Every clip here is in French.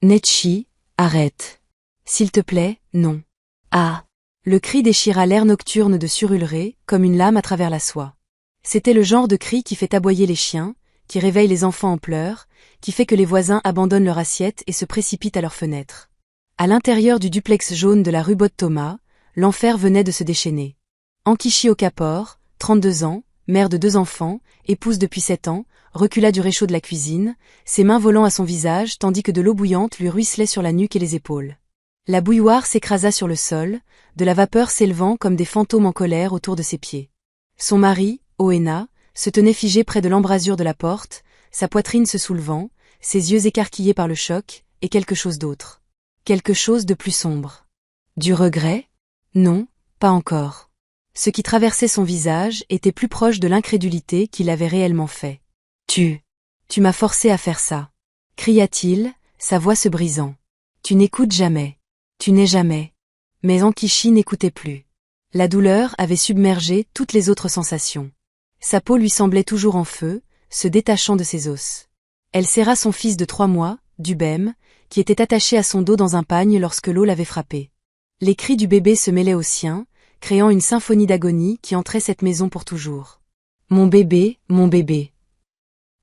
Netchi, arrête. S'il te plaît, non. Ah. Le cri déchira l'air nocturne de Surulré, comme une lame à travers la soie. C'était le genre de cri qui fait aboyer les chiens, qui réveille les enfants en pleurs, qui fait que les voisins abandonnent leur assiette et se précipitent à leurs fenêtres. À l'intérieur du duplex jaune de la rue Botte-Thomas, l'enfer venait de se déchaîner. Ankichi Okafor, 32 ans, mère de 2 enfants, épouse depuis 7 ans, recula du réchaud de la cuisine, ses mains volant à son visage tandis que de l'eau bouillante lui ruisselait sur la nuque et les épaules. La bouilloire s'écrasa sur le sol, de la vapeur s'élevant comme des fantômes en colère autour de ses pieds. Son mari, Oena, se tenait figé près de l'embrasure de la porte, sa poitrine se soulevant, ses yeux écarquillés par le choc, et quelque chose d'autre. Quelque chose de plus sombre. Du regret ? Non, pas encore. Ce qui traversait son visage était plus proche de l'incrédulité qu'il avait réellement fait. Tu m'as forcé à faire ça, cria-t-il, sa voix se brisant. Tu n'écoutes jamais. Tu n'es jamais. Mais Ankichi n'écoutait plus. La douleur avait submergé toutes les autres sensations. Sa peau lui semblait toujours en feu, se détachant de ses os. Elle serra son fils de 3 mois, Dubem, qui était attaché à son dos dans un pagne lorsque l'eau l'avait frappé. Les cris du bébé se mêlaient aux siens, créant une symphonie d'agonie qui entrait cette maison pour toujours. Mon bébé, mon bébé.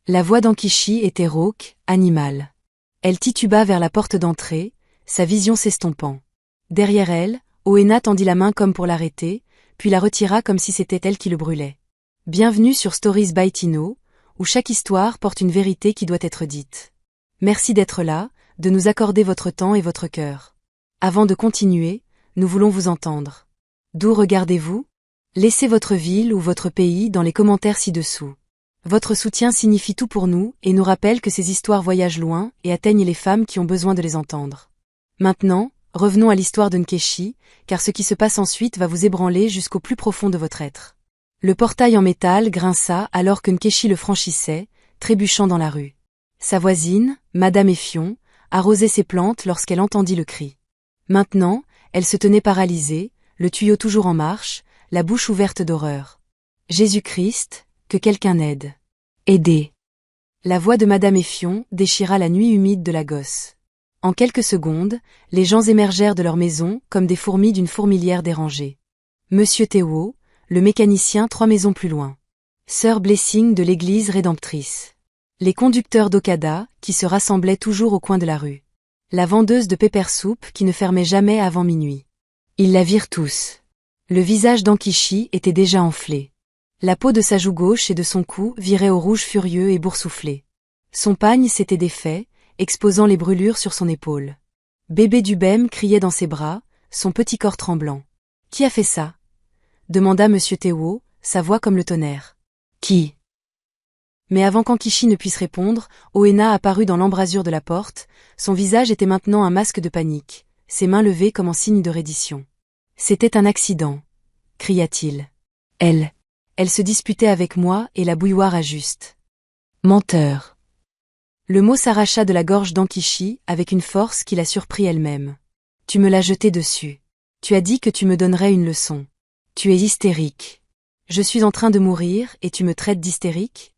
La voix d'Ankichi était rauque, animale. Elle tituba vers la porte d'entrée, sa vision s'estompant. Derrière elle, Oena tendit la main comme pour l'arrêter, puis la retira comme si c'était elle qui le brûlait. Bienvenue sur Stories by Tino, où chaque histoire porte une vérité qui doit être dite. Merci d'être là, de nous accorder votre temps et votre cœur. Avant de continuer, nous voulons vous entendre. D'où regardez-vous ? Laissez votre ville ou votre pays dans les commentaires ci-dessous. Votre soutien signifie tout pour nous et nous rappelle que ces histoires voyagent loin et atteignent les femmes qui ont besoin de les entendre. Maintenant, revenons à l'histoire de Nkechi, car ce qui se passe ensuite va vous ébranler jusqu'au plus profond de votre être. Le portail en métal grinça alors que Nkechi le franchissait, trébuchant dans la rue. Sa voisine, Madame Effion, arrosait ses plantes lorsqu'elle entendit le cri. Maintenant, elle se tenait paralysée, le tuyau toujours en marche, la bouche ouverte d'horreur. Jésus-Christ, que quelqu'un aide. Aidez. La voix de Madame Effion déchira la nuit humide de la gosse. En quelques secondes, les gens émergèrent de leur maison comme des fourmis d'une fourmilière dérangée. Monsieur Théo, le mécanicien 3 maisons plus loin. Sœur Blessing de l'église rédemptrice. Les conducteurs d'Okada, qui se rassemblaient toujours au coin de la rue. La vendeuse de pepper soup qui ne fermait jamais avant minuit. Ils la virent tous. Le visage d'Ankichi était déjà enflé. La peau de sa joue gauche et de son cou virait au rouge furieux et boursouflé. Son pagne s'était défait, exposant les brûlures sur son épaule. Bébé Dubem criait dans ses bras, son petit corps tremblant. « Qui a fait ça ?» demanda Monsieur Théo, sa voix comme le tonnerre. « Qui ?» Mais avant qu'Ankichi ne puisse répondre, Oena apparut dans l'embrasure de la porte, son visage était maintenant un masque de panique, ses mains levées comme en signe de reddition. « C'était un accident !» cria-t-il. « Elle se disputait avec moi et la bouilloire a juste. » Menteur. Le mot s'arracha de la gorge d'Ankichi avec une force qui la surprit elle-même. « Tu me l'as jeté dessus. Tu as dit que tu me donnerais une leçon. Tu es hystérique. Je suis en train de mourir et tu me traites d'hystérique ?»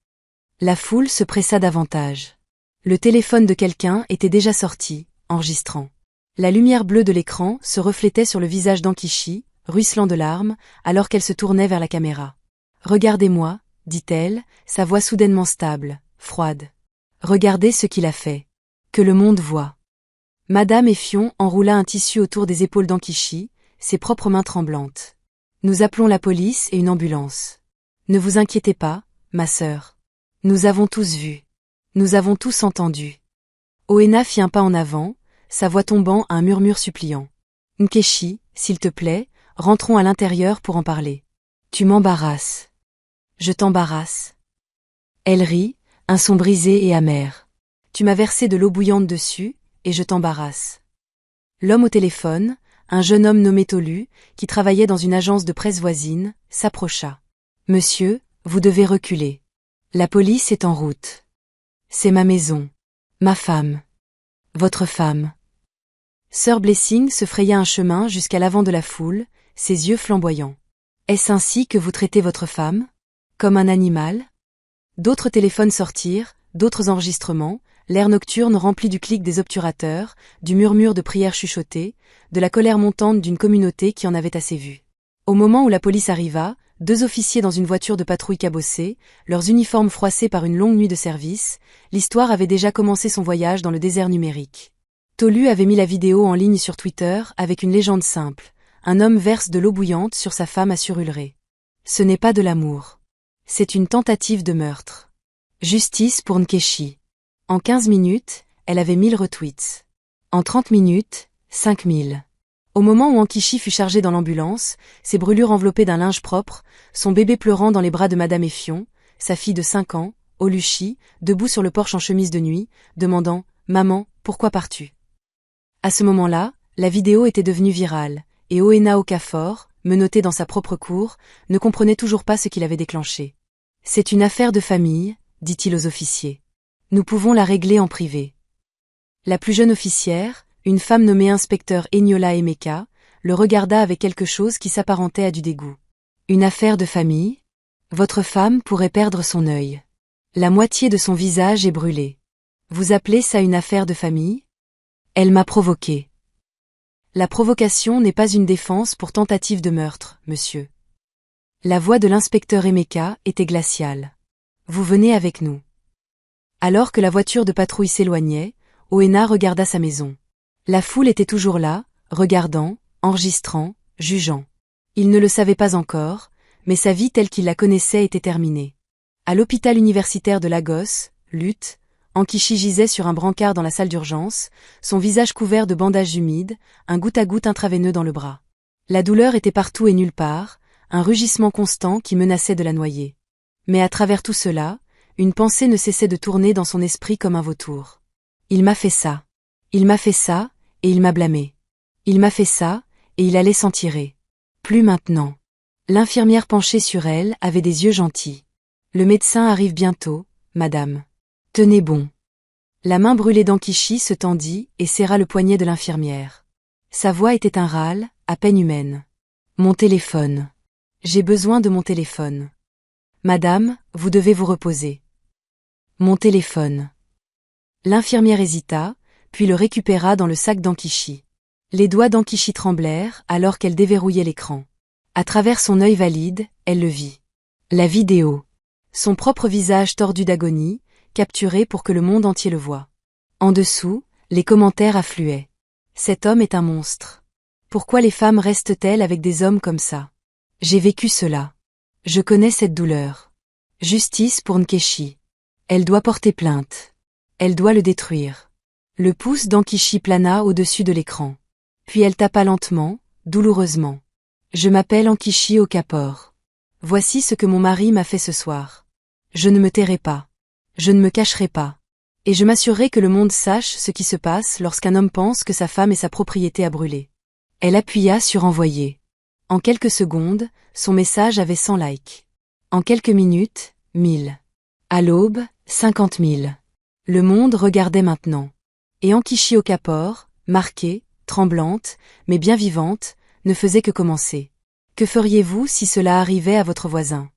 La foule se pressa davantage. Le téléphone de quelqu'un était déjà sorti, enregistrant. La lumière bleue de l'écran se reflétait sur le visage d'Ankichi, ruisselant de larmes, alors qu'elle se tournait vers la caméra. « Regardez-moi, dit-elle, sa voix soudainement stable, froide. Regardez ce qu'il a fait. Que le monde voit. » Madame Effion enroula un tissu autour des épaules d'Ankichi, ses propres mains tremblantes. « Nous appelons la police et une ambulance. Ne vous inquiétez pas, ma sœur. Nous avons tous vu. Nous avons tous entendu. » Oena fit un pas en avant, sa voix tombant à un murmure suppliant. « Nkechi, s'il te plaît, rentrons à l'intérieur pour en parler. Tu m'embarrasses. » « Je t'embarrasse. » Elle rit, un son brisé et amer. « Tu m'as versé de l'eau bouillante dessus, et je t'embarrasse. » L'homme au téléphone, un jeune homme nommé Tolu, qui travaillait dans une agence de presse voisine, s'approcha. « Monsieur, vous devez reculer. La police est en route. C'est ma maison. Ma femme. Votre femme. » Sœur Blessing se fraya un chemin jusqu'à l'avant de la foule, ses yeux flamboyants. « Est-ce ainsi que vous traitez votre femme ? Comme un animal ?» D'autres téléphones sortirent, d'autres enregistrements, l'air nocturne rempli du clic des obturateurs, du murmure de prières chuchotées, de la colère montante d'une communauté qui en avait assez vu. Au moment où la police arriva, 2 officiers dans une voiture de patrouille cabossée, leurs uniformes froissés par une longue nuit de service, l'histoire avait déjà commencé son voyage dans le désert numérique. Tolu avait mis la vidéo en ligne sur Twitter avec une légende simple. Un homme verse de l'eau bouillante sur sa femme à Surulré. Ce n'est pas de l'amour. C'est une tentative de meurtre. Justice pour Nkechi. En 15 minutes, elle avait 1000 retweets. En 30 minutes, 5000. Au moment où Nkechi fut chargé dans l'ambulance, ses brûlures enveloppées d'un linge propre, son bébé pleurant dans les bras de Madame Effion, sa fille de 5 ans, Oluchi, debout sur le porche en chemise de nuit, demandant « Maman, pourquoi pars-tu » À ce moment-là, la vidéo était devenue virale, et Oena Okafor, menotté dans sa propre cour, ne comprenait toujours pas ce qui l'avait déclenché. « C'est une affaire de famille », dit-il aux officiers. « Nous pouvons la régler en privé. » La plus jeune officière, une femme nommée inspecteur Eniola Emeka, le regarda avec quelque chose qui s'apparentait à du dégoût. « Une affaire de famille ? Votre femme pourrait perdre son œil. La moitié de son visage est brûlée. Vous appelez ça une affaire de famille ? Elle m'a provoqué. La provocation n'est pas une défense pour tentative de meurtre, monsieur. La voix de l'inspecteur Emeka était glaciale. Vous venez avec nous. Alors que la voiture de patrouille s'éloignait, Oena regarda sa maison. La foule était toujours là, regardant, enregistrant, jugeant. Il ne le savait pas encore, mais sa vie telle qu'il la connaissait était terminée. À l'hôpital universitaire de Lagos, lutte, Nkechi gisait sur un brancard dans la salle d'urgence, son visage couvert de bandages humides, un goutte à goutte intraveineux dans le bras. La douleur était partout et nulle part, un rugissement constant qui menaçait de la noyer. Mais à travers tout cela, une pensée ne cessait de tourner dans son esprit comme un vautour. Il m'a fait ça. Il m'a fait ça, et il m'a blâmé. Il m'a fait ça, et il allait s'en tirer. Plus maintenant. L'infirmière penchée sur elle avait des yeux gentils. Le médecin arrive bientôt, madame. Tenez bon. La main brûlée d'Nkechi se tendit et serra le poignet de l'infirmière. Sa voix était un râle, à peine humaine. Mon téléphone. J'ai besoin de mon téléphone. Madame, vous devez vous reposer. Mon téléphone. L'infirmière hésita, puis le récupéra dans le sac d'Nkechi. Les doigts d'Nkechi tremblèrent alors qu'elle déverrouillait l'écran. À travers son œil valide, elle le vit. La vidéo. Son propre visage tordu d'agonie, capturé pour que le monde entier le voie. En dessous, les commentaires affluaient. Cet homme est un monstre. Pourquoi les femmes restent-elles avec des hommes comme ça? J'ai vécu cela. Je connais cette douleur. Justice pour Nkechi. Elle doit porter plainte. Elle doit le détruire. Le pouce d'Nkechi plana au-dessus de l'écran. Puis elle tapa lentement, douloureusement. Je m'appelle Nkechi Okafor. Voici ce que mon mari m'a fait ce soir. Je ne me tairai pas. Je ne me cacherai pas. Et je m'assurerai que le monde sache ce qui se passe lorsqu'un homme pense que sa femme et sa propriété a brûlé. Elle appuya sur envoyer. En quelques secondes, son message avait 100 likes. En quelques minutes, 1000. À l'aube, 50 000. Le monde regardait maintenant. Et Nkechi Okafor, marquée, tremblante, mais bien vivante, ne faisait que commencer. Que feriez-vous si cela arrivait à votre voisin?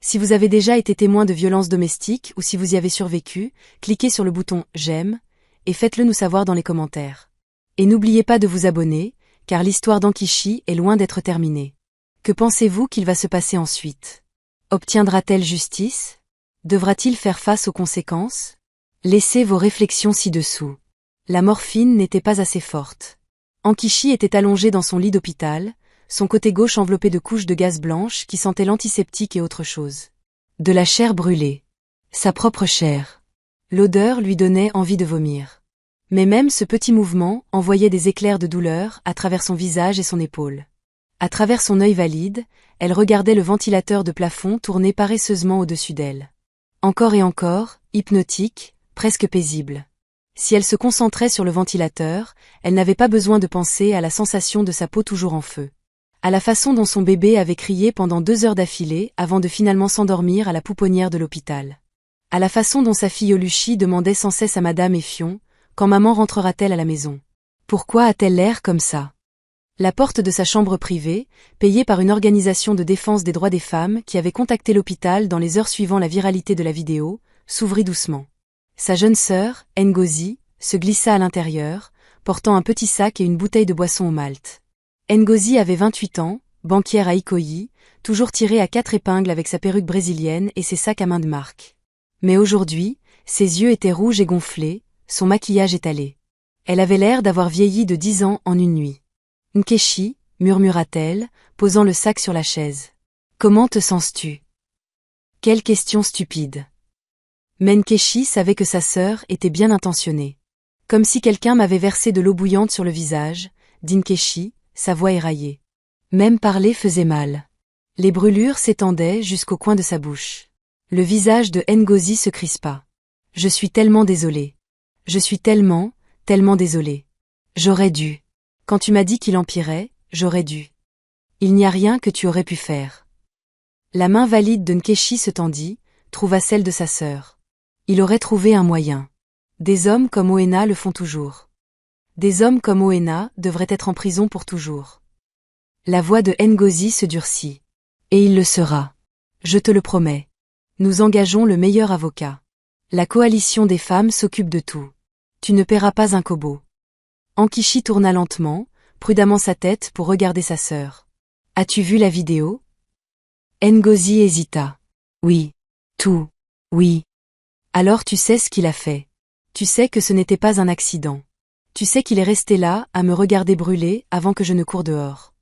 Si vous avez déjà été témoin de violences domestiques ou si vous y avez survécu, cliquez sur le bouton « J'aime » et faites-le nous savoir dans les commentaires. Et n'oubliez pas de vous abonner, car l'histoire d'Nkechi est loin d'être terminée. Que pensez-vous qu'il va se passer ensuite? Obtiendra-t-elle justice? Devra-t-il faire face aux conséquences? Laissez vos réflexions ci-dessous. La morphine n'était pas assez forte. Nkechi était allongé dans son lit d'hôpital, son côté gauche enveloppé de couches de gaz blanche qui sentaient l'antiseptique et autre chose. De la chair brûlée. Sa propre chair. L'odeur lui donnait envie de vomir. Mais même ce petit mouvement envoyait des éclairs de douleur à travers son visage et son épaule. À travers son œil valide, elle regardait le ventilateur de plafond tourner paresseusement au-dessus d'elle. Encore et encore, hypnotique, presque paisible. Si elle se concentrait sur le ventilateur, elle n'avait pas besoin de penser à la sensation de sa peau toujours en feu. À la façon dont son bébé avait crié pendant 2 heures d'affilée avant de finalement s'endormir à la pouponnière de l'hôpital. À la façon dont sa fille Oluchi demandait sans cesse à Madame Effion, quand maman rentrera-t-elle à la maison? Pourquoi a-t-elle l'air comme ça? La porte de sa chambre privée, payée par une organisation de défense des droits des femmes qui avait contacté l'hôpital dans les heures suivant la viralité de la vidéo, s'ouvrit doucement. Sa jeune sœur, Ngozi, se glissa à l'intérieur, portant un petit sac et une bouteille de boisson au malt. Ngozi avait 28 ans, banquière à Ikoyi, toujours tirée à 4 épingles avec sa perruque brésilienne et ses sacs à main de marque. Mais aujourd'hui, ses yeux étaient rouges et gonflés, son maquillage étalé. Elle avait l'air d'avoir vieilli de 10 ans en une nuit. « Nkechi » murmura-t-elle, posant le sac sur la chaise. « Comment te sens-tu » Quelle question stupide. Mais Nkechi savait que sa sœur était bien intentionnée. Comme si quelqu'un m'avait versé de l'eau bouillante sur le visage, dit Nkechi, sa voix éraillée. Même parler faisait mal. Les brûlures s'étendaient jusqu'au coin de sa bouche. Le visage de Ngozi se crispa. « Je suis tellement désolée. Je suis tellement désolée. J'aurais dû. Quand tu m'as dit qu'il empirait, j'aurais dû. Il n'y a rien que tu aurais pu faire. » La main valide de Nkechi se tendit, trouva celle de sa sœur. Il aurait trouvé un moyen. Des hommes comme Oena le font toujours. Des hommes comme Oena devraient être en prison pour toujours. La voix de Ngozi se durcit. Et il le sera. Je te le promets. Nous engageons le meilleur avocat. La coalition des femmes s'occupe de tout. Tu ne paieras pas un kobo. Nkechi tourna lentement, prudemment sa tête pour regarder sa sœur. As-tu vu la vidéo? Ngozi hésita. Oui. Tout. Oui. Alors tu sais ce qu'il a fait. Tu sais que ce n'était pas un accident. Tu sais qu'il est resté là, à me regarder brûler, avant que je ne coure dehors.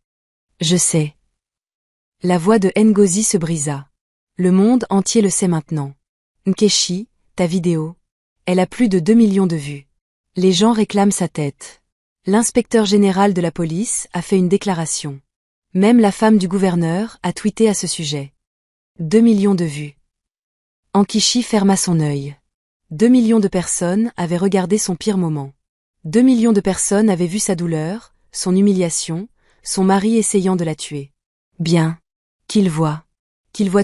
Je sais. La voix de Ngozi se brisa. Le monde entier le sait maintenant. Nkechi, ta vidéo. Elle a plus de 2 millions de vues. Les gens réclament sa tête. L'inspecteur général de la police a fait une déclaration. Même la femme du gouverneur a tweeté à ce sujet. 2 millions de vues. Nkechi ferma son œil. 2 millions de personnes avaient regardé son pire moment. 2 millions de personnes avaient vu sa douleur, son humiliation, son mari essayant de la tuer. Bien. Qu'il voit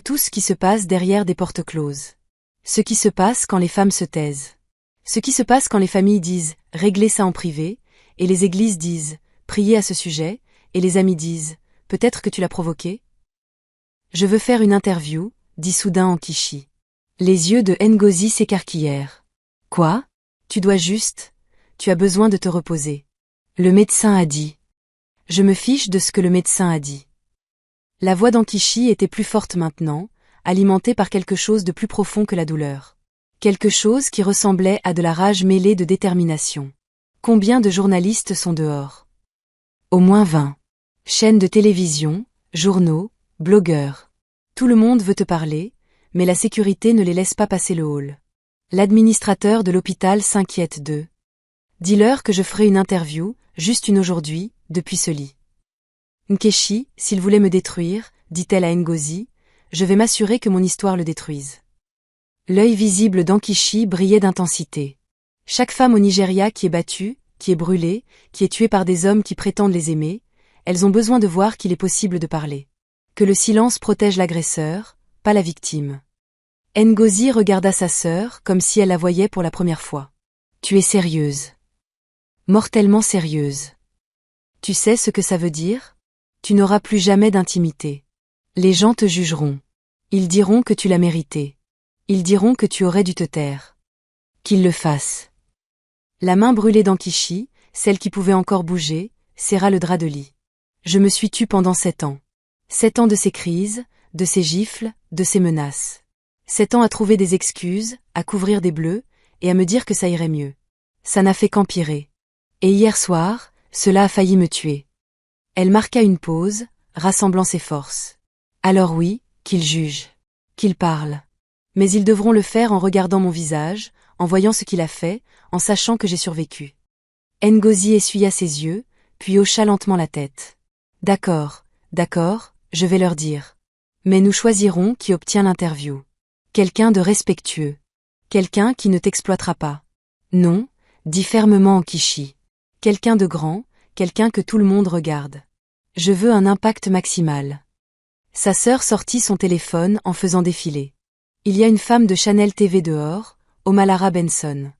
tout ce qui se passe derrière des portes closes. Ce qui se passe quand les femmes se taisent. Ce qui se passe quand les familles disent « réglez ça en privé » et les églises disent « priez à ce sujet » et les amis disent « peut-être que tu l'as provoqué ?» Je veux faire une interview, dit soudain Nkechi. Les yeux de Ngozi s'écarquillèrent. Quoi? Tu as besoin de te reposer. Le médecin a dit. Je me fiche de ce que le médecin a dit. La voix d'Nkechi était plus forte maintenant, alimentée par quelque chose de plus profond que la douleur. Quelque chose qui ressemblait à de la rage mêlée de détermination. Combien de journalistes sont dehors? Au moins 20. Chaînes de télévision, journaux, blogueurs. Tout le monde veut te parler, mais la sécurité ne les laisse pas passer le hall. L'administrateur de l'hôpital s'inquiète d'eux. Dis-leur que je ferai une interview, juste une aujourd'hui, depuis ce lit. Nkechi, s'il voulait me détruire, dit-elle à Ngozi, je vais m'assurer que mon histoire le détruise. L'œil visible d'Nkechi brillait d'intensité. Chaque femme au Nigeria qui est battue, qui est brûlée, qui est tuée par des hommes qui prétendent les aimer, elles ont besoin de voir qu'il est possible de parler. Que le silence protège l'agresseur, pas la victime. Ngozi regarda sa sœur comme si elle la voyait pour la première fois. Tu es sérieuse. Mortellement sérieuse. Tu sais ce que ça veut dire? Tu n'auras plus jamais d'intimité. Les gens te jugeront. Ils diront que tu l'as mérité. Ils diront que tu aurais dû te taire. Qu'ils le fassent. La main brûlée d'Nkechi, celle qui pouvait encore bouger, serra le drap de lit. Je me suis tue pendant 7 ans. 7 ans de ces crises, de ces gifles, de ces menaces. 7 ans à trouver des excuses, à couvrir des bleus, et à me dire que ça irait mieux. Ça n'a fait qu'empirer. Et hier soir, cela a failli me tuer. Elle marqua une pause, rassemblant ses forces. Alors oui, qu'ils jugent. Qu'ils parlent. Mais ils devront le faire en regardant mon visage, en voyant ce qu'il a fait, en sachant que j'ai survécu. Ngozi essuya ses yeux, puis hocha lentement la tête. D'accord, je vais leur dire. Mais nous choisirons qui obtient l'interview. Quelqu'un de respectueux. Quelqu'un qui ne t'exploitera pas. Non, dit fermement Nkechi. Quelqu'un de grand, quelqu'un que tout le monde regarde. Je veux un impact maximal. Sa sœur sortit son téléphone en faisant défiler. Il y a une femme de Channel TV dehors, Omalara Benson.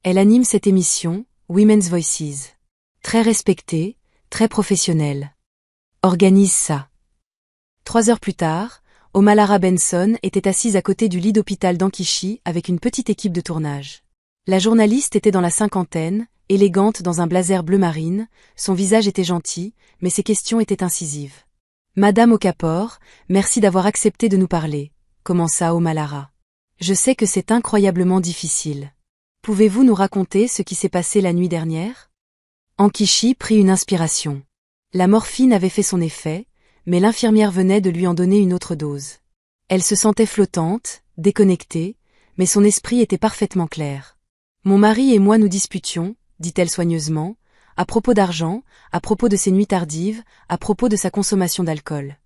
Elle anime cette émission, Women's Voices. Très respectée, très professionnelle. Organise ça. 3 heures plus tard, Omalara Benson était assise à côté du lit d'hôpital d'Nkechi avec une petite équipe de tournage. La journaliste était dans la cinquantaine, élégante dans un blazer bleu marine, son visage était gentil, mais ses questions étaient incisives. Madame Okafor, merci d'avoir accepté de nous parler, commença Omalara. Je sais que c'est incroyablement difficile. Pouvez-vous nous raconter ce qui s'est passé la nuit dernière? Ankichi prit une inspiration. La morphine avait fait son effet, mais l'infirmière venait de lui en donner une autre dose. Elle se sentait flottante, déconnectée, mais son esprit était parfaitement clair. Mon mari et moi nous disputions, dit-elle soigneusement, à propos d'argent, à propos de ses nuits tardives, à propos de sa consommation d'alcool.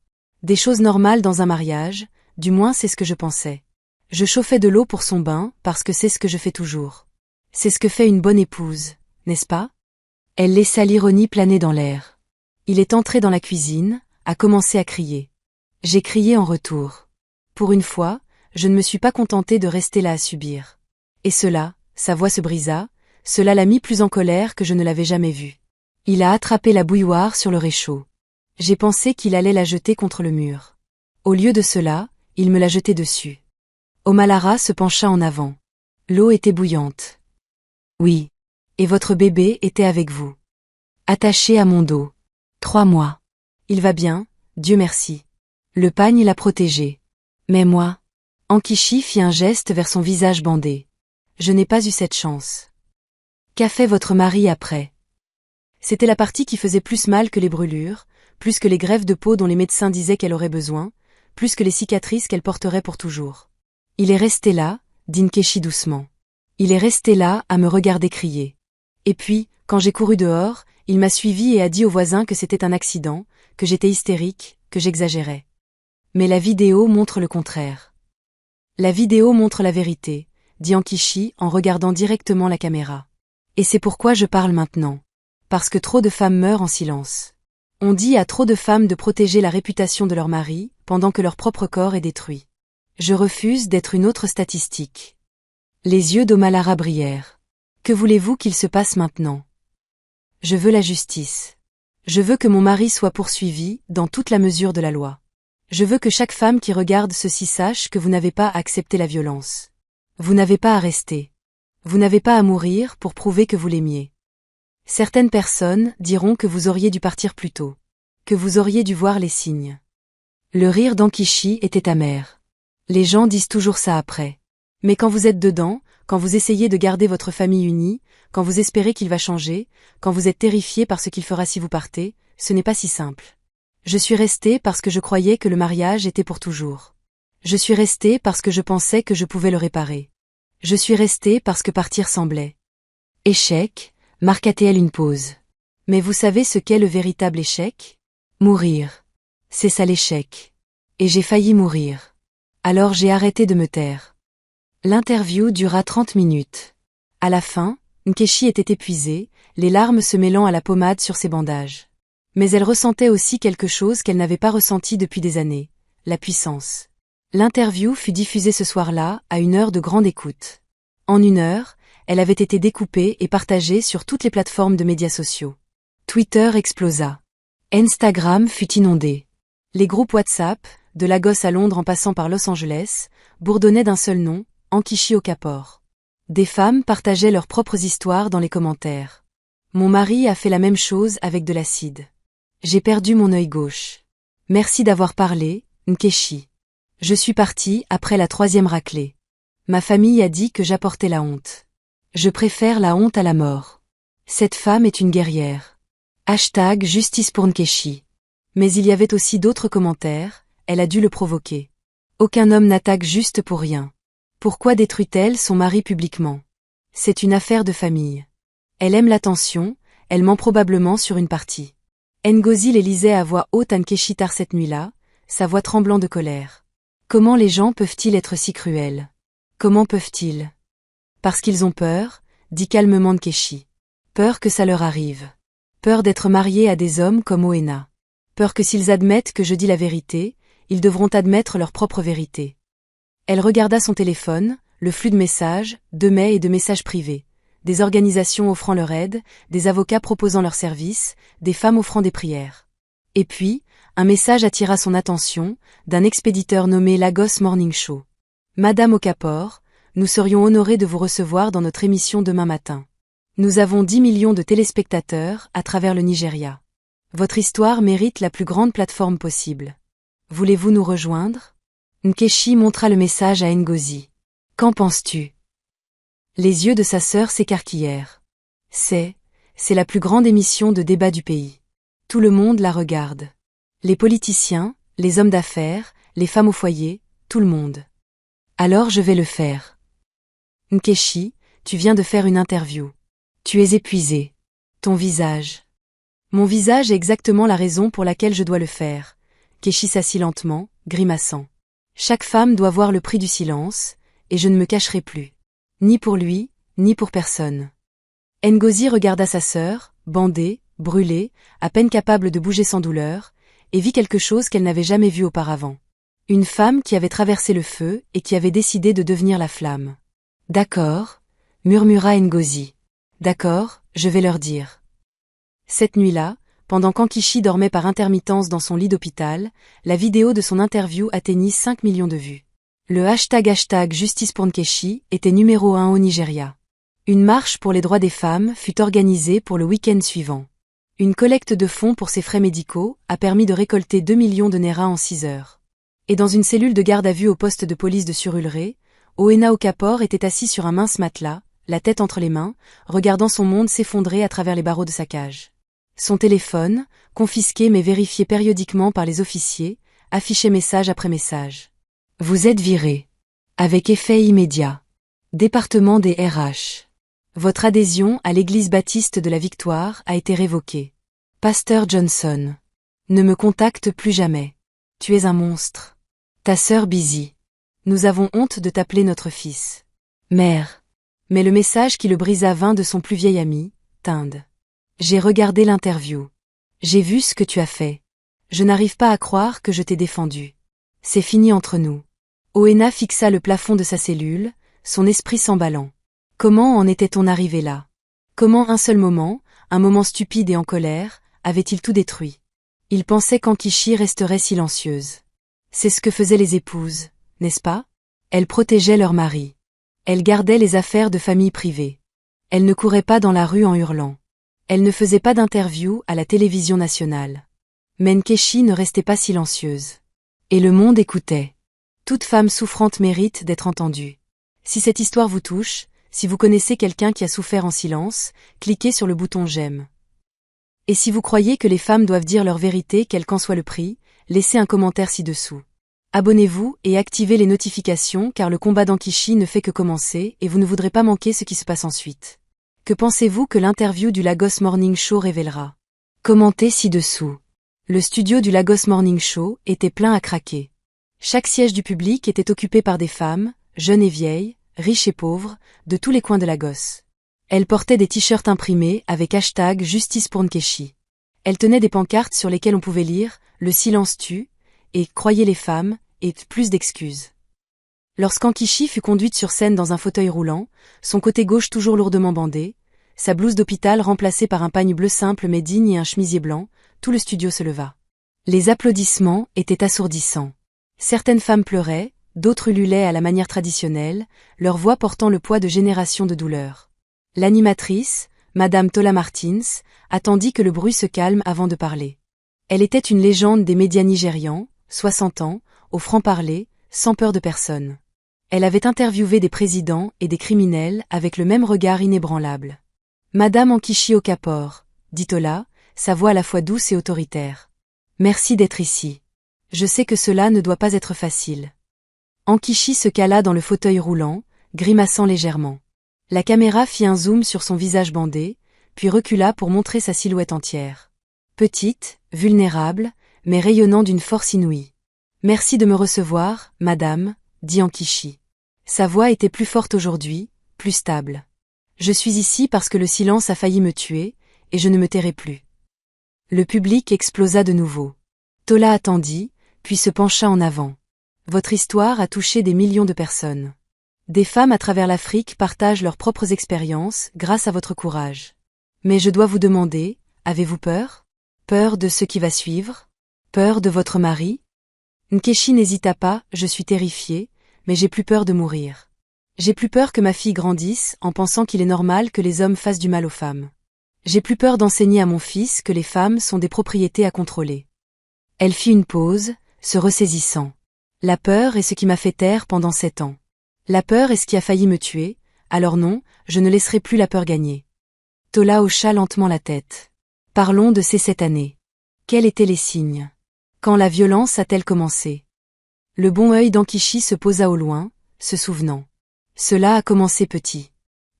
Des choses normales dans un mariage, du moins c'est ce que je pensais. Je chauffais de l'eau pour son bain, parce que c'est ce que je fais toujours. C'est ce que fait une bonne épouse, n'est-ce pas? Elle laissa l'ironie planer dans l'air. Il est entré dans la cuisine, a commencé à crier. J'ai crié en retour. Pour une fois, je ne me suis pas contentée de rester là à subir. Et cela, sa voix se brisa, cela l'a mis plus en colère que je ne l'avais jamais vu. Il a attrapé la bouilloire sur le réchaud. J'ai pensé qu'il allait la jeter contre le mur. Au lieu de cela, il me l'a jetée dessus. Omalara se pencha en avant. L'eau était bouillante. Oui. Et votre bébé était avec vous. Attaché à mon dos. 3 mois. Il va bien, Dieu merci. Le pagne l'a protégé. Mais moi... Ankichi fit un geste vers son visage bandé. Je n'ai pas eu cette chance. Qu'a fait votre mari après? C'était la partie qui faisait plus mal que les brûlures, plus que les greffes de peau dont les médecins disaient qu'elle aurait besoin, plus que les cicatrices qu'elle porterait pour toujours. Il est resté là, dit Nkechi doucement. Il est resté là à me regarder crier. Et puis, quand j'ai couru dehors, il m'a suivi et a dit aux voisins que c'était un accident, que j'étais hystérique, que j'exagérais. Mais la vidéo montre le contraire. La vidéo montre la vérité, dit Ankichi en regardant directement la caméra. Et c'est pourquoi je parle maintenant. Parce que trop de femmes meurent en silence. On dit à trop de femmes de protéger la réputation de leur mari, pendant que leur propre corps est détruit. Je refuse d'être une autre statistique. Les yeux d'Omalara brillèrent. Que voulez-vous qu'il se passe maintenant? Je veux la justice. Je veux que mon mari soit poursuivi, dans toute la mesure de la loi. Je veux que chaque femme qui regarde ceci sache que vous n'avez pas à accepter la violence. Vous n'avez pas à rester. Vous n'avez pas à mourir pour prouver que vous l'aimiez. Certaines personnes diront que vous auriez dû partir plus tôt. Que vous auriez dû voir les signes. Le rire d'Ankichi était amer. Les gens disent toujours ça après. Mais quand vous êtes dedans, quand vous essayez de garder votre famille unie, quand vous espérez qu'il va changer, quand vous êtes terrifié par ce qu'il fera si vous partez, ce n'est pas si simple. Je suis restée parce que je croyais que le mariage était pour toujours. Je suis restée parce que je pensais que je pouvais le réparer. Je suis restée parce que partir semblait. Échec, marqua-t-elle une pause. Mais vous savez ce qu'est le véritable échec? Mourir. C'est ça l'échec. Et j'ai failli mourir. Alors j'ai arrêté de me taire. L'interview dura 30 minutes. À la fin, Nkechi était épuisée, les larmes se mêlant à la pommade sur ses bandages. Mais elle ressentait aussi quelque chose qu'elle n'avait pas ressenti depuis des années, la puissance. L'interview fut diffusée ce soir-là, à une heure de grande écoute. En une heure, elle avait été découpée et partagée sur toutes les plateformes de médias sociaux. Twitter explosa. Instagram fut inondé. Les groupes WhatsApp, de Lagos à Londres en passant par Los Angeles, bourdonnaient d'un seul nom, Ankichi Okafor. Des femmes partageaient leurs propres histoires dans les commentaires. Mon mari a fait la même chose avec de l'acide. J'ai perdu mon œil gauche. Merci d'avoir parlé, Nkechi. Je suis partie après la 3e raclée. Ma famille a dit que j'apportais la honte. Je préfère la honte à la mort. Cette femme est une guerrière. Hashtag justice pour Nkechi. Mais il y avait aussi d'autres commentaires, elle a dû le provoquer. Aucun homme n'attaque juste pour rien. Pourquoi détruit-elle son mari publiquement? C'est une affaire de famille. Elle aime l'attention, elle ment probablement sur une partie. Ngozi les lisait à voix haute à Nkechi tard cette nuit-là, sa voix tremblant de colère. Comment les gens peuvent-ils être si cruels? Comment peuvent-ils? Parce qu'ils ont peur, dit calmement Nkechi. Peur que ça leur arrive. Peur d'être mariés à des hommes comme Oena. Peur que s'ils admettent que je dis la vérité, ils devront admettre leur propre vérité. Elle regarda son téléphone, le flux de messages, de mails et de messages privés. Des organisations offrant leur aide, des avocats proposant leurs services, des femmes offrant des prières. Et puis, un message attira son attention, d'un expéditeur nommé Lagos Morning Show. Madame Okafor, nous serions honorés de vous recevoir dans notre émission demain matin. Nous avons 10 millions de téléspectateurs à travers le Nigeria. Votre histoire mérite la plus grande plateforme possible. Voulez-vous nous rejoindre? Nkechi montra le message à Ngozi. Qu'en penses-tu? Les yeux de sa sœur s'écarquillèrent. C'est la plus grande émission de débat du pays. Tout le monde la regarde. Les politiciens, les hommes d'affaires, les femmes au foyer, tout le monde. Alors je vais le faire. Nkechi, tu viens de faire une interview. Tu es épuisé. Ton visage. Mon visage est exactement la raison pour laquelle je dois le faire. Nkechi s'assit lentement, grimaçant. Chaque femme doit voir le prix du silence, et je ne me cacherai plus. Ni pour lui, ni pour personne. Ngozi regarda sa sœur, bandée, brûlée, à peine capable de bouger sans douleur, et vit quelque chose qu'elle n'avait jamais vu auparavant. Une femme qui avait traversé le feu et qui avait décidé de devenir la flamme. D'accord, murmura Ngozi. D'accord, je vais leur dire. Cette nuit-là, pendant qu'Nkechi dormait par intermittence dans son lit d'hôpital, la vidéo de son interview atteignit 5 millions de vues. Le hashtag Justice pour Nkechi était numéro 1 au Nigeria. Une marche pour les droits des femmes fut organisée pour le week-end suivant. Une collecte de fonds pour ses frais médicaux a permis de récolter 2 millions de naira en 6 heures. Et dans une cellule de garde à vue au poste de police de Surulere, Owena Okafor était assis sur un mince matelas, la tête entre les mains, regardant son monde s'effondrer à travers les barreaux de sa cage. Son téléphone, confisqué mais vérifié périodiquement par les officiers, affichait message après message. Vous êtes viré. Avec effet immédiat. Département des RH. Votre adhésion à l'Église baptiste de la Victoire a été révoquée. Pasteur Johnson. Ne me contacte plus jamais. Tu es un monstre. Ta sœur Busy. Nous avons honte de t'appeler notre fils. Mère. Mais le message qui le brisa vint de son plus vieil ami, Tinde. J'ai regardé l'interview. J'ai vu ce que tu as fait. Je n'arrive pas à croire que je t'ai défendu. C'est fini entre nous. Owena fixa le plafond de sa cellule, son esprit s'emballant. Comment en était-on arrivé là? Comment un seul moment, un moment stupide et en colère, avait-il tout détruit? Il pensait qu'Nkechi resterait silencieuse. C'est ce que faisaient les épouses, n'est-ce pas? Elles protégeaient leur mari. Elles gardaient les affaires de famille privées. Elles ne couraient pas dans la rue en hurlant. Elles ne faisaient pas d'interview à la télévision nationale. Mais Nkechi ne restait pas silencieuse. Et le monde écoutait. Toute femme souffrante mérite d'être entendue. Si cette histoire vous touche, si vous connaissez quelqu'un qui a souffert en silence, cliquez sur le bouton j'aime. Et si vous croyez que les femmes doivent dire leur vérité quel qu'en soit le prix, laissez un commentaire ci-dessous. Abonnez-vous et activez les notifications car le combat d'Nkechi ne fait que commencer et vous ne voudrez pas manquer ce qui se passe ensuite. Que pensez-vous que l'interview du Lagos Morning Show révélera? Commentez ci-dessous. Le studio du Lagos Morning Show était plein à craquer. Chaque siège du public était occupé par des femmes, jeunes et vieilles, riches et pauvres, de tous les coins de Lagos. Elles portaient des t-shirts imprimés avec hashtag Justice pour Nkechi. Elles tenaient des pancartes sur lesquelles on pouvait lire « Le silence tue » et « Croyez les femmes » et « Plus d'excuses ». Lorsqu'Nkechi fut conduite sur scène dans un fauteuil roulant, son côté gauche toujours lourdement bandé, sa blouse d'hôpital remplacée par un pagne bleu simple mais digne et un chemisier blanc, tout le studio se leva. Les applaudissements étaient assourdissants. Certaines femmes pleuraient, d'autres ululaient à la manière traditionnelle, leur voix portant le poids de générations de douleurs. L'animatrice, Madame Tola Martins, attendit que le bruit se calme avant de parler. Elle était une légende des médias nigérians, 60 ans, au franc-parler, sans peur de personne. Elle avait interviewé des présidents et des criminels avec le même regard inébranlable. Madame Nkechi Okafor, dit Tola, sa voix à la fois douce et autoritaire. Merci d'être ici. Je sais que cela ne doit pas être facile. Nkechi se cala dans le fauteuil roulant, grimaçant légèrement. La caméra fit un zoom sur son visage bandé, puis recula pour montrer sa silhouette entière. Petite, vulnérable, mais rayonnant d'une force inouïe. Merci de me recevoir, madame, dit Nkechi. Sa voix était plus forte aujourd'hui, plus stable. Je suis ici parce que le silence a failli me tuer, et je ne me tairai plus. Le public explosa de nouveau. Tola attendit, puis se pencha en avant. Votre histoire a touché des millions de personnes. Des femmes à travers l'Afrique partagent leurs propres expériences grâce à votre courage. Mais je dois vous demander, avez-vous peur? Peur de ce qui va suivre? Peur de votre mari? Nkechi n'hésita pas, je suis terrifiée, mais j'ai plus peur de mourir. J'ai plus peur que ma fille grandisse en pensant qu'il est normal que les hommes fassent du mal aux femmes. J'ai plus peur d'enseigner à mon fils que les femmes sont des propriétés à contrôler. Elle fit une pause, se ressaisissant. La peur est ce qui m'a fait taire pendant 7 ans. La peur est ce qui a failli me tuer, alors non, je ne laisserai plus la peur gagner. Tola hocha lentement la tête. Parlons de ces 7 années. Quels étaient les signes? Quand la violence a-t-elle commencé? Le bon œil d'Ankichi se posa au loin, se souvenant. Cela a commencé petit.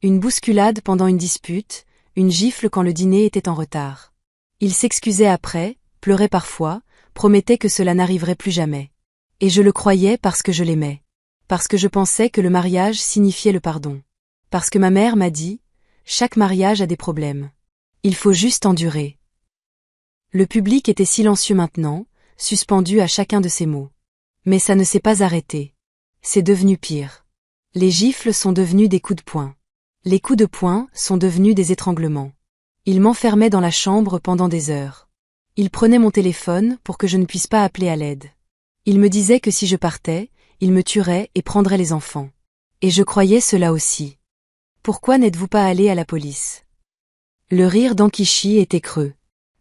Une bousculade pendant une dispute, une gifle quand le dîner était en retard. Il s'excusait après, pleurait parfois, promettait que cela n'arriverait plus jamais. Et je le croyais parce que je l'aimais. Parce que je pensais que le mariage signifiait le pardon. Parce que ma mère m'a dit, chaque mariage a des problèmes. Il faut juste endurer. Le public était silencieux maintenant, suspendu à chacun de ses mots. Mais ça ne s'est pas arrêté. C'est devenu pire. Les gifles sont devenues des coups de poing. Les coups de poing sont devenus des étranglements. Il m'enfermait dans la chambre pendant des heures. Il prenait mon téléphone pour que je ne puisse pas appeler à l'aide. Il me disait que si je partais, il me tuerait et prendrait les enfants. Et je croyais cela aussi. Pourquoi n'êtes-vous pas allé à la police? Le rire d'Ankichi était creux.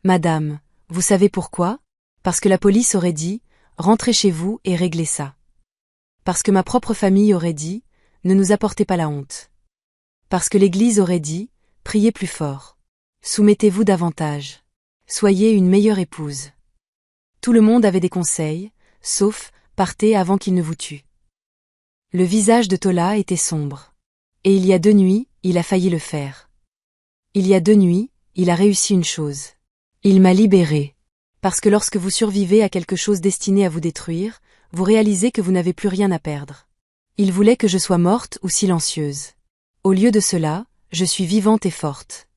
Madame, vous savez pourquoi? Parce que la police aurait dit, rentrez chez vous et réglez ça. Parce que ma propre famille aurait dit, ne nous apportez pas la honte. Parce que l'Église aurait dit, priez plus fort. Soumettez-vous davantage. Soyez une meilleure épouse. Tout le monde avait des conseils, sauf, partez avant qu'il ne vous tue. Le visage de Tola était sombre. Et il y a 2 nuits, il a failli le faire. Il y a 2 nuits, il a réussi une chose. Il m'a libérée. Parce que lorsque vous survivez à quelque chose destiné à vous détruire, vous réalisez que vous n'avez plus rien à perdre. Il voulait que je sois morte ou silencieuse. Au lieu de cela, je suis vivante et forte.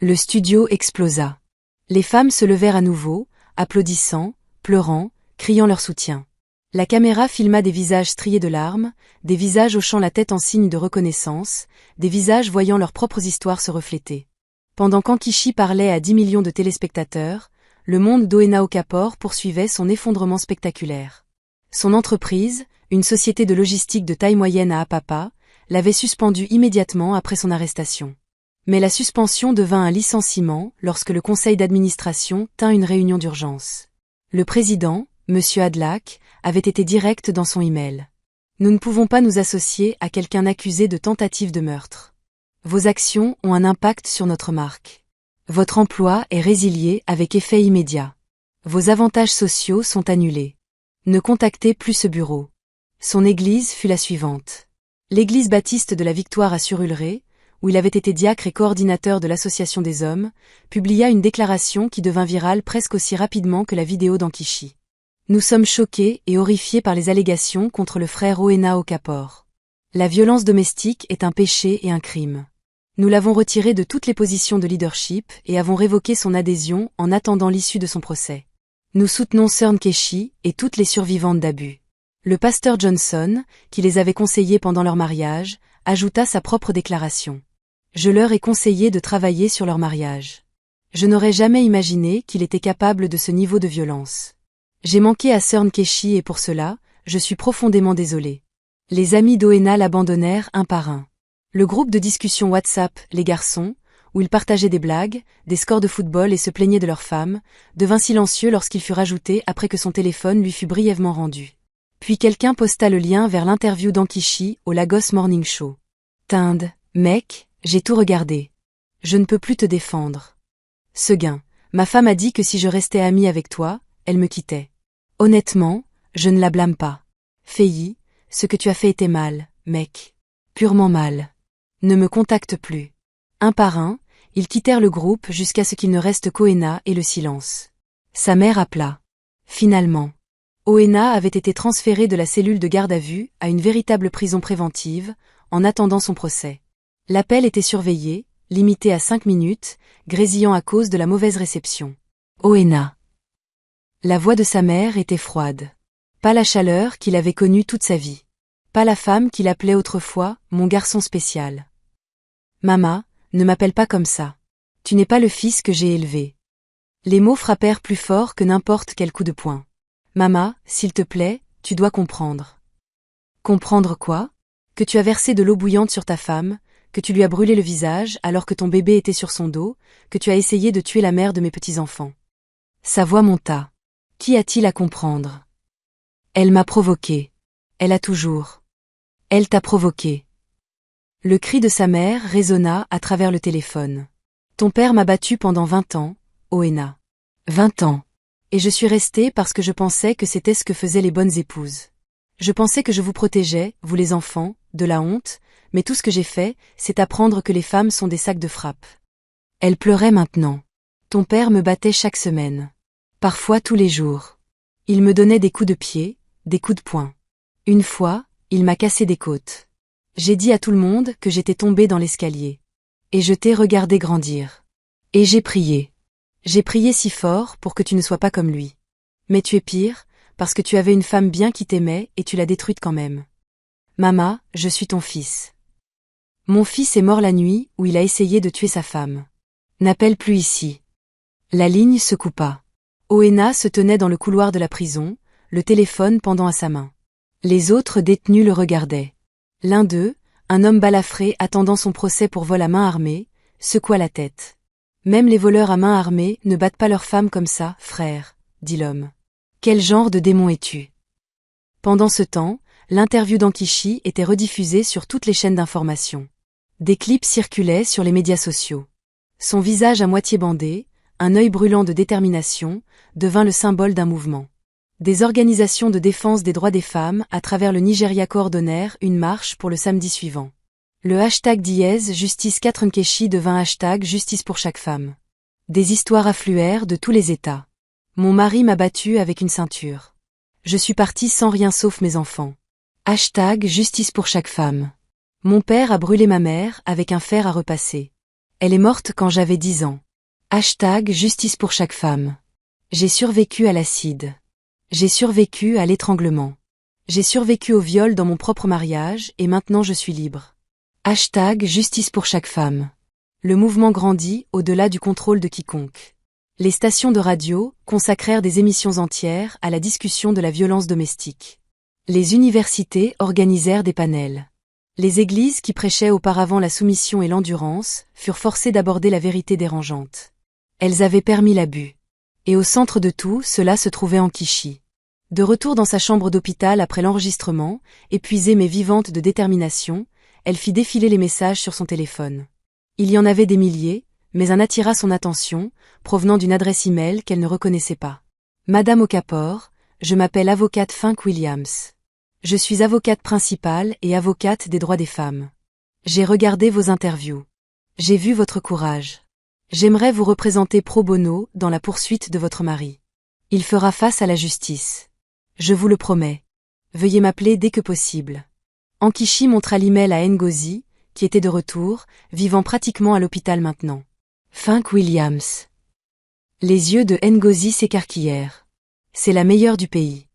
Le studio explosa. Les femmes se levèrent à nouveau, applaudissant, pleurant, criant leur soutien. La caméra filma des visages striés de larmes, des visages hochant la tête en signe de reconnaissance, des visages voyant leurs propres histoires se refléter. Pendant qu'Ankichi parlait à 10 millions de téléspectateurs, le monde d'Oena Okafor poursuivait son effondrement spectaculaire. Son entreprise, une société de logistique de taille moyenne à Apapa, l'avait suspendu immédiatement après son arrestation. Mais la suspension devint un licenciement lorsque le conseil d'administration tint une réunion d'urgence. Le président, M. Adlak, avait été direct dans son email. Nous ne pouvons pas nous associer à quelqu'un accusé de tentative de meurtre. Vos actions ont un impact sur notre marque. Votre emploi est résilié avec effet immédiat. Vos avantages sociaux sont annulés. Ne contactez plus ce bureau. Son église fut la suivante. L'église baptiste de la Victoire à Surulré, où il avait été diacre et coordinateur de l'Association des hommes, publia une déclaration qui devint virale presque aussi rapidement que la vidéo d'Ankichi. Nous sommes choqués et horrifiés par les allégations contre le frère Oena Okafor. La violence domestique est un péché et un crime. Nous l'avons retiré de toutes les positions de leadership et avons révoqué son adhésion en attendant l'issue de son procès. Nous soutenons Sir Nkechi et toutes les survivantes d'abus. Le pasteur Johnson, qui les avait conseillés pendant leur mariage, ajouta sa propre déclaration. Je leur ai conseillé de travailler sur leur mariage. Je n'aurais jamais imaginé qu'il était capable de ce niveau de violence. J'ai manqué à Sir Nkechi et pour cela, je suis profondément désolé. Les amis d'Oena l'abandonnèrent un par un. Le groupe de discussion WhatsApp, les garçons, où ils partageaient des blagues, des scores de football et se plaignaient de leurs femmes, devint silencieux lorsqu'il fut rajouté après que son téléphone lui fut brièvement rendu. Puis quelqu'un posta le lien vers l'interview d'Ankichi au Lagos Morning Show. Tinde, mec, j'ai tout regardé. Je ne peux plus te défendre. Seguin, ma femme a dit que si je restais amie avec toi, elle me quittait. Honnêtement, je ne la blâme pas. Feyi, ce que tu as fait était mal, mec. Purement mal. Ne me contacte plus. Un par un, ils quittèrent le groupe jusqu'à ce qu'il ne reste qu'Oena et le silence. Sa mère appela. Finalement. Oena avait été transféré de la cellule de garde à vue à une véritable prison préventive, en attendant son procès. L'appel était surveillé, limité à 5 minutes, grésillant à cause de la mauvaise réception. Oena. La voix de sa mère était froide. Pas la chaleur qu'il avait connue toute sa vie. Pas la femme qu'il appelait autrefois « mon garçon spécial ». Mama, ne m'appelle pas comme ça. Tu n'es pas le fils que j'ai élevé. Les mots frappèrent plus fort que n'importe quel coup de poing. Mama, s'il te plaît, tu dois comprendre. Comprendre quoi? Que tu as versé de l'eau bouillante sur ta femme, que tu lui as brûlé le visage alors que ton bébé était sur son dos, que tu as essayé de tuer la mère de mes petits-enfants. Sa voix monta. Qui a-t-il à comprendre? Elle m'a provoqué. Elle a toujours. Elle t'a provoqué. Le cri de sa mère résonna à travers le téléphone. Ton père m'a battu pendant 20 ans, Oena. 20 ans. Et je suis restée parce que je pensais que c'était ce que faisaient les bonnes épouses. Je pensais que je vous protégeais, vous les enfants, de la honte, mais tout ce que j'ai fait, c'est apprendre que les femmes sont des sacs de frappe. Elle pleurait maintenant. Ton père me battait chaque semaine. Parfois tous les jours. Il me donnait des coups de pied, des coups de poing. Une fois, il m'a cassé des côtes. J'ai dit à tout le monde que j'étais tombée dans l'escalier. Et je t'ai regardé grandir. Et j'ai prié. J'ai prié si fort pour que tu ne sois pas comme lui. Mais tu es pire, parce que tu avais une femme bien qui t'aimait et tu l'as détruite quand même. Mama, je suis ton fils. Mon fils est mort la nuit où il a essayé de tuer sa femme. N'appelle plus ici. La ligne se coupa. Oena se tenait dans le couloir de la prison, le téléphone pendant à sa main. Les autres détenus le regardaient. L'un d'eux, un homme balafré attendant son procès pour vol à main armée, secoua la tête. Même les voleurs à main armée ne battent pas leurs femmes comme ça, frère, dit l'homme. Quel genre de démon es-tu? Pendant ce temps, l'interview d'Ankichi était rediffusée sur toutes les chaînes d'information. Des clips circulaient sur les médias sociaux. Son visage à moitié bandé, un œil brûlant de détermination, devint le symbole d'un mouvement. Des organisations de défense des droits des femmes à travers le Nigeria coordonnèrent une marche pour le samedi suivant. Le hashtag #Justice 4 Nkechi devint hashtag Justice pour chaque femme. Des histoires affluèrent de tous les États. Mon mari m'a battue avec une ceinture. Je suis partie sans rien sauf mes enfants. Hashtag Justice pour chaque femme. Mon père a brûlé ma mère avec un fer à repasser. Elle est morte quand j'avais 10 ans. Hashtag Justice pour chaque femme. J'ai survécu à l'acide. J'ai survécu à l'étranglement. J'ai survécu au viol dans mon propre mariage et maintenant je suis libre. Hashtag Justice pour chaque femme. Le mouvement grandit au-delà du contrôle de quiconque. Les stations de radio consacrèrent des émissions entières à la discussion de la violence domestique. Les universités organisèrent des panels. Les églises qui prêchaient auparavant la soumission et l'endurance furent forcées d'aborder la vérité dérangeante. Elles avaient permis l'abus. Et au centre de tout cela se trouvait Ankichi. De retour dans sa chambre d'hôpital après l'enregistrement, épuisée mais vivante de détermination, elle fit défiler les messages sur son téléphone. Il y en avait des milliers, mais un attira son attention, provenant d'une adresse e-mail qu'elle ne reconnaissait pas. Madame Okafor, je m'appelle avocate Fink Williams. Je suis avocate principale et avocate des droits des femmes. J'ai regardé vos interviews. J'ai vu votre courage. J'aimerais vous représenter pro bono dans la poursuite de votre mari. Il fera face à la justice. Je vous le promets. Veuillez m'appeler dès que possible. Ankichi montra l'email à Ngozi, qui était de retour, vivant pratiquement à l'hôpital maintenant. Fink Williams. Les yeux de Ngozi s'écarquillèrent. C'est la meilleure du pays.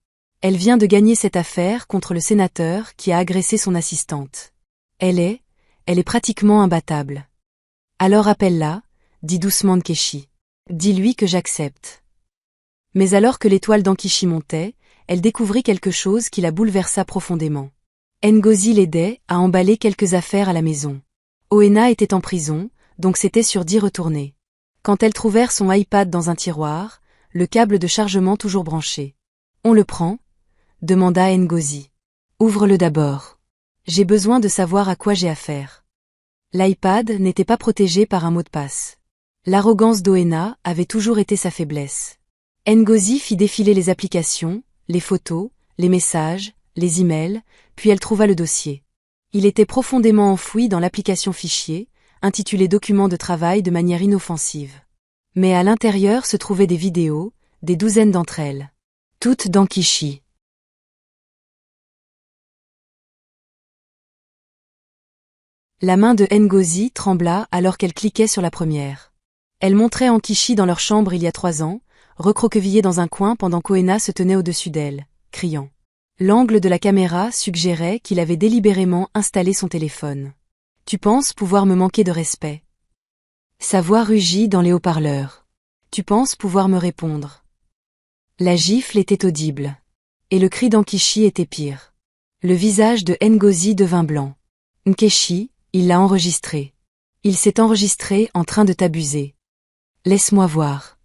Elle vient de gagner cette affaire contre le sénateur qui a agressé son assistante. Elle est pratiquement imbattable. Alors appelle-la, dit doucement Nkechi. Dis-lui que j'accepte. Mais alors que l'étoile d'Ankichi montait, elle découvrit quelque chose qui la bouleversa profondément. Ngozi l'aidait à emballer quelques affaires à la maison. Oena était en prison, donc c'était sûr d'y retourner. Quand elles trouvèrent son iPad dans un tiroir, le câble de chargement toujours branché. On le prend? Demanda Ngozi. Ouvre-le d'abord. J'ai besoin de savoir à quoi j'ai affaire. L'iPad n'était pas protégé par un mot de passe. L'arrogance d'Oena avait toujours été sa faiblesse. Ngozi fit défiler les applications, les photos, les messages, les emails, puis elle trouva le dossier. Il était profondément enfoui dans l'application fichier, intitulé Documents de travail de manière inoffensive. Mais à l'intérieur se trouvaient des vidéos, des douzaines d'entre elles. Toutes d'Ankichi. La main de Ngozi trembla alors qu'elle cliquait sur la première. Elle montrait Ankichi dans leur chambre il y a 3 ans, recroquevillée dans un coin pendant qu'Oena se tenait au-dessus d'elle, criant. L'angle de la caméra suggérait qu'il avait délibérément installé son téléphone. Tu penses pouvoir me manquer de respect? Sa voix rugit dans les haut-parleurs. Tu penses pouvoir me répondre? La gifle était audible. Et le cri d'Ankichi était pire. Le visage de Ngozi devint blanc. Nkechi, il l'a enregistré. Il s'est enregistré en train de t'abuser. Laisse-moi voir.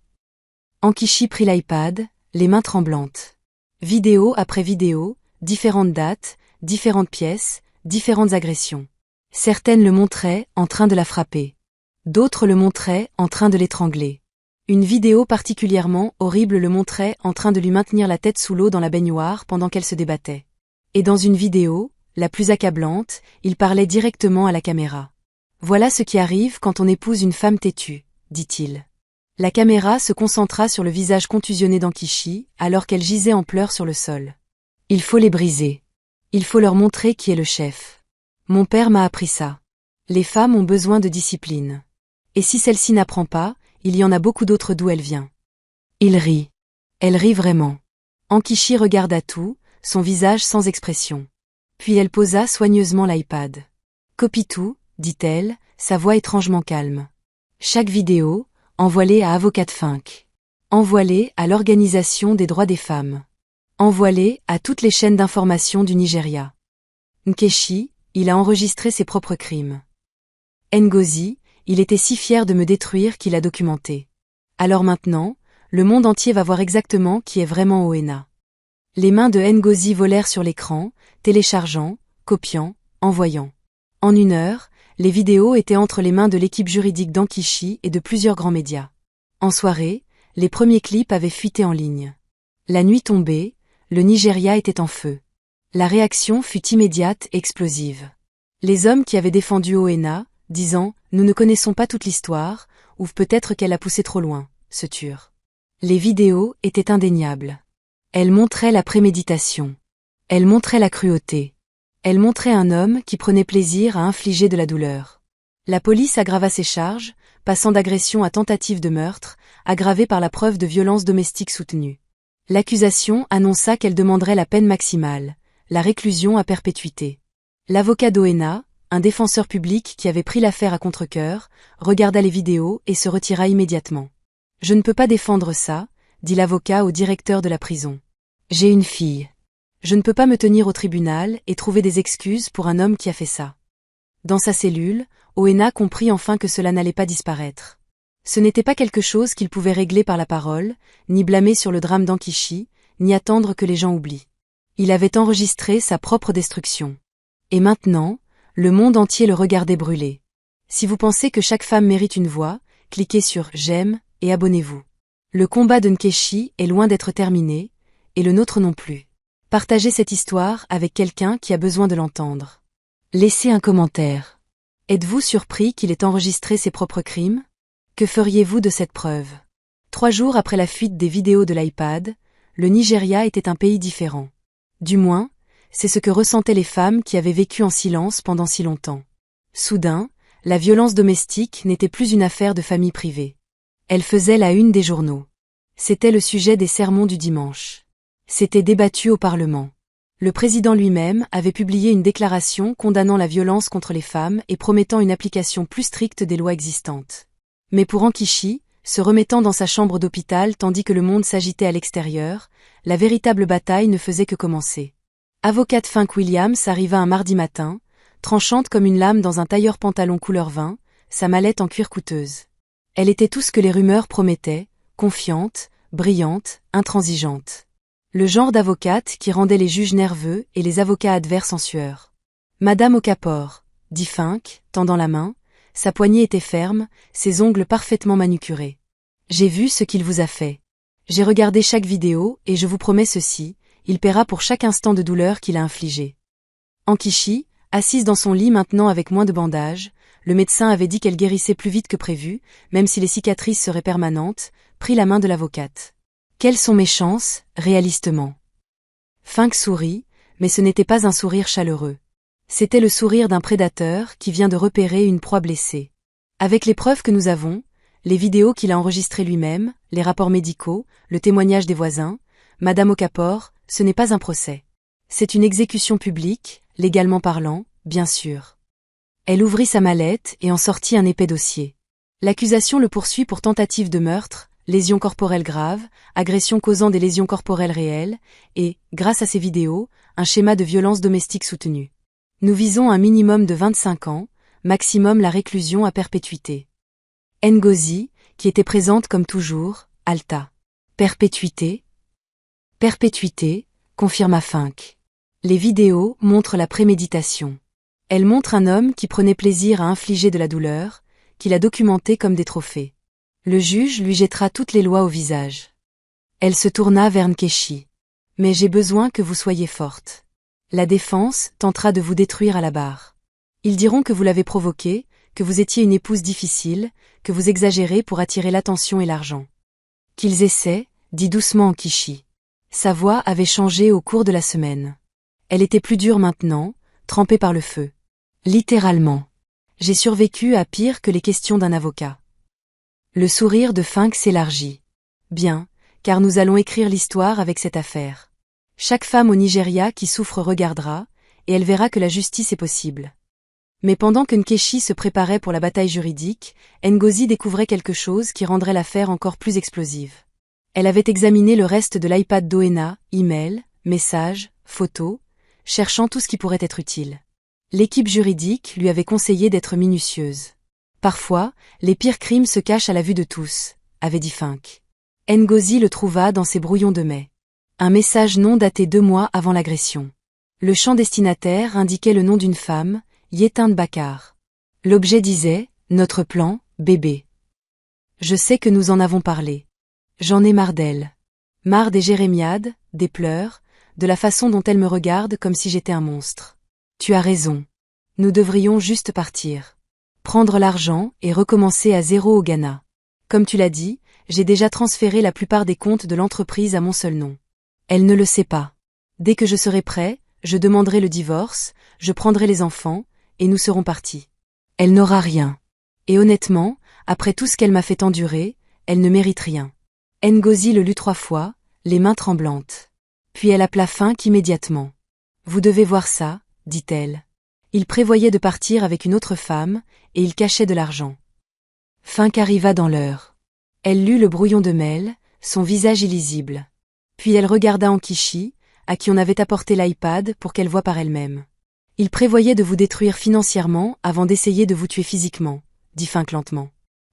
Nkechi prit l'iPad, les mains tremblantes. Vidéo après vidéo, différentes dates, différentes pièces, différentes agressions. Certaines le montraient en train de la frapper. D'autres le montraient en train de l'étrangler. Une vidéo particulièrement horrible le montrait en train de lui maintenir la tête sous l'eau dans la baignoire pendant qu'elle se débattait. Et dans une vidéo, la plus accablante, il parlait directement à la caméra. Voilà ce qui arrive quand on épouse une femme têtue, dit-il. La caméra se concentra sur le visage contusionné d'Nkechi, alors qu'elle gisait en pleurs sur le sol. Il faut les briser. Il faut leur montrer qui est le chef. Mon père m'a appris ça. Les femmes ont besoin de discipline. Et si celle-ci n'apprend pas, il y en a beaucoup d'autres d'où elle vient. Il rit. Elle rit vraiment. Nkechi regarda tout, son visage sans expression. Puis elle posa soigneusement l'iPad. Copie tout, dit-elle, sa voix étrangement calme. Chaque vidéo, envoie-les à Avocat Fink. Envoie-les à l'Organisation des droits des femmes. Envoie-les à toutes les chaînes d'information du Nigeria. Nkechi, il a enregistré ses propres crimes. Ngozi, il était si fier de me détruire qu'il a documenté. Alors maintenant, le monde entier va voir exactement qui est vraiment Owena. Les mains de Ngozi volèrent sur l'écran, téléchargeant, copiant, envoyant. En 1 heure, les vidéos étaient entre les mains de l'équipe juridique d'Nkechi et de plusieurs grands médias. En soirée, les premiers clips avaient fuité en ligne. La nuit tombée, le Nigeria était en feu. La réaction fut immédiate et explosive. Les hommes qui avaient défendu Owena, disant « Nous ne connaissons pas toute l'histoire » ou « Peut-être qu'elle a poussé trop loin », se turent. Les vidéos étaient indéniables. Elles montraient la préméditation. Elles montraient la cruauté. Elles montraient un homme qui prenait plaisir à infliger de la douleur. La police aggrava ses charges, passant d'agression à tentative de meurtre, aggravée par la preuve de violence domestique soutenue. L'accusation annonça qu'elle demanderait la peine maximale, la réclusion à perpétuité. L'avocat d'Owena, un défenseur public qui avait pris l'affaire à contre-cœur, regarda les vidéos et se retira immédiatement. « Je ne peux pas défendre ça », dit l'avocat au directeur de la prison. « J'ai une fille. Je ne peux pas me tenir au tribunal et trouver des excuses pour un homme qui a fait ça. » Dans sa cellule, Owena comprit enfin que cela n'allait pas disparaître. Ce n'était pas quelque chose qu'il pouvait régler par la parole, ni blâmer sur le drame d'Nkechi, ni attendre que les gens oublient. Il avait enregistré sa propre destruction. Et maintenant, le monde entier le regardait brûler. Si vous pensez que chaque femme mérite une voix, cliquez sur « J'aime » et abonnez-vous. Le combat de Nkechi est loin d'être terminé, et le nôtre non plus. Partagez cette histoire avec quelqu'un qui a besoin de l'entendre. Laissez un commentaire. Êtes-vous surpris qu'il ait enregistré ses propres crimes? Que feriez-vous de cette preuve? 3 jours après la fuite des vidéos de l'iPad, le Nigeria était un pays différent. Du moins, c'est ce que ressentaient les femmes qui avaient vécu en silence pendant si longtemps. Soudain, la violence domestique n'était plus une affaire de famille privée. Elle faisait la une des journaux. C'était le sujet des sermons du dimanche. C'était débattu au Parlement. Le président lui-même avait publié une déclaration condamnant la violence contre les femmes et promettant une application plus stricte des lois existantes. Mais pour Nkechi, se remettant dans sa chambre d'hôpital tandis que le monde s'agitait à l'extérieur, la véritable bataille ne faisait que commencer. Avocat Fink Williams arriva un mardi matin, tranchante comme une lame dans un tailleur pantalon couleur vin, sa mallette en cuir coûteuse. Elle était tout ce que les rumeurs promettaient, confiante, brillante, intransigeante. Le genre d'avocate qui rendait les juges nerveux et les avocats adverses en sueur. « Madame Okafor », dit Fink, tendant la main, sa poignée était ferme, ses ongles parfaitement manucurés. « J'ai vu ce qu'il vous a fait. J'ai regardé chaque vidéo et je vous promets ceci, il paiera pour chaque instant de douleur qu'il a infligé. » Nkechi, assise dans son lit maintenant avec moins de bandages, le médecin avait dit qu'elle guérissait plus vite que prévu, même si les cicatrices seraient permanentes, prit la main de l'avocate. « Quelles sont mes chances, réalistement ?» Fink sourit, mais ce n'était pas un sourire chaleureux. C'était le sourire d'un prédateur qui vient de repérer une proie blessée. Avec les preuves que nous avons, les vidéos qu'il a enregistrées lui-même, les rapports médicaux, le témoignage des voisins, Madame Okafor, ce n'est pas un procès. C'est une exécution publique, légalement parlant, bien sûr. Elle ouvrit sa mallette et en sortit un épais dossier. L'accusation le poursuit pour tentative de meurtre, lésions corporelles graves, agressions causant des lésions corporelles réelles, et, grâce à ces vidéos, un schéma de violence domestique soutenu. Nous visons un minimum de 25 ans, maximum la réclusion à perpétuité. Ngozi, qui était présente comme toujours, halta. Perpétuité? Perpétuité, confirma Fink. Les vidéos montrent la préméditation. Elles montrent un homme qui prenait plaisir à infliger de la douleur, qu'il a documenté comme des trophées. Le juge lui jettera toutes les lois au visage. Elle se tourna vers Nkechi. Mais j'ai besoin que vous soyez forte. La défense tentera de vous détruire à la barre. Ils diront que vous l'avez provoqué, que vous étiez une épouse difficile, que vous exagérez pour attirer l'attention et l'argent. Qu'ils essaient, dit doucement Nkechi. Sa voix avait changé au cours de la semaine. Elle était plus dure maintenant, trempée par le feu. Littéralement. J'ai survécu à pire que les questions d'un avocat. Le sourire de Fink s'élargit. Bien, car nous allons écrire l'histoire avec cette affaire. Chaque femme au Nigeria qui souffre regardera, et elle verra que la justice est possible. Mais pendant que Nkechi se préparait pour la bataille juridique, Ngozi découvrait quelque chose qui rendrait l'affaire encore plus explosive. Elle avait examiné le reste de l'iPad d'Oena, emails, messages, photos, cherchant tout ce qui pourrait être utile. L'équipe juridique lui avait conseillé d'être minutieuse. Parfois, les pires crimes se cachent à la vue de tous, avait dit Fink. Ngozi le trouva dans ses brouillons de mai. Un message non daté 2 mois avant l'agression. Le champ destinataire indiquait le nom d'une femme, Yetinde Bakar. L'objet disait « Notre plan, bébé. Je sais que nous en avons parlé. J'en ai marre d'elle. Marre des jérémiades, des pleurs, de la façon dont elle me regarde comme si j'étais un monstre. Tu as raison. Nous devrions juste partir. Prendre l'argent et recommencer à zéro au Ghana. Comme tu l'as dit, j'ai déjà transféré la plupart des comptes de l'entreprise à mon seul nom. Elle ne le sait pas. Dès que je serai prêt, je demanderai le divorce, je prendrai les enfants, et nous serons partis. Elle n'aura rien. Et honnêtement, après tout ce qu'elle m'a fait endurer, elle ne mérite rien. Ngozi le lut 3 fois, les mains tremblantes. Puis elle appela Fink immédiatement. Vous devez voir ça, dit-elle. Il prévoyait de partir avec une autre femme, et il cachait de l'argent. Fink arriva dans l'heure. Elle lut le brouillon de mail, son visage illisible. Puis elle regarda Nkechi, à qui on avait apporté l'iPad pour qu'elle voie par elle-même. Il prévoyait de vous détruire financièrement avant d'essayer de vous tuer physiquement, dit Fink lentement.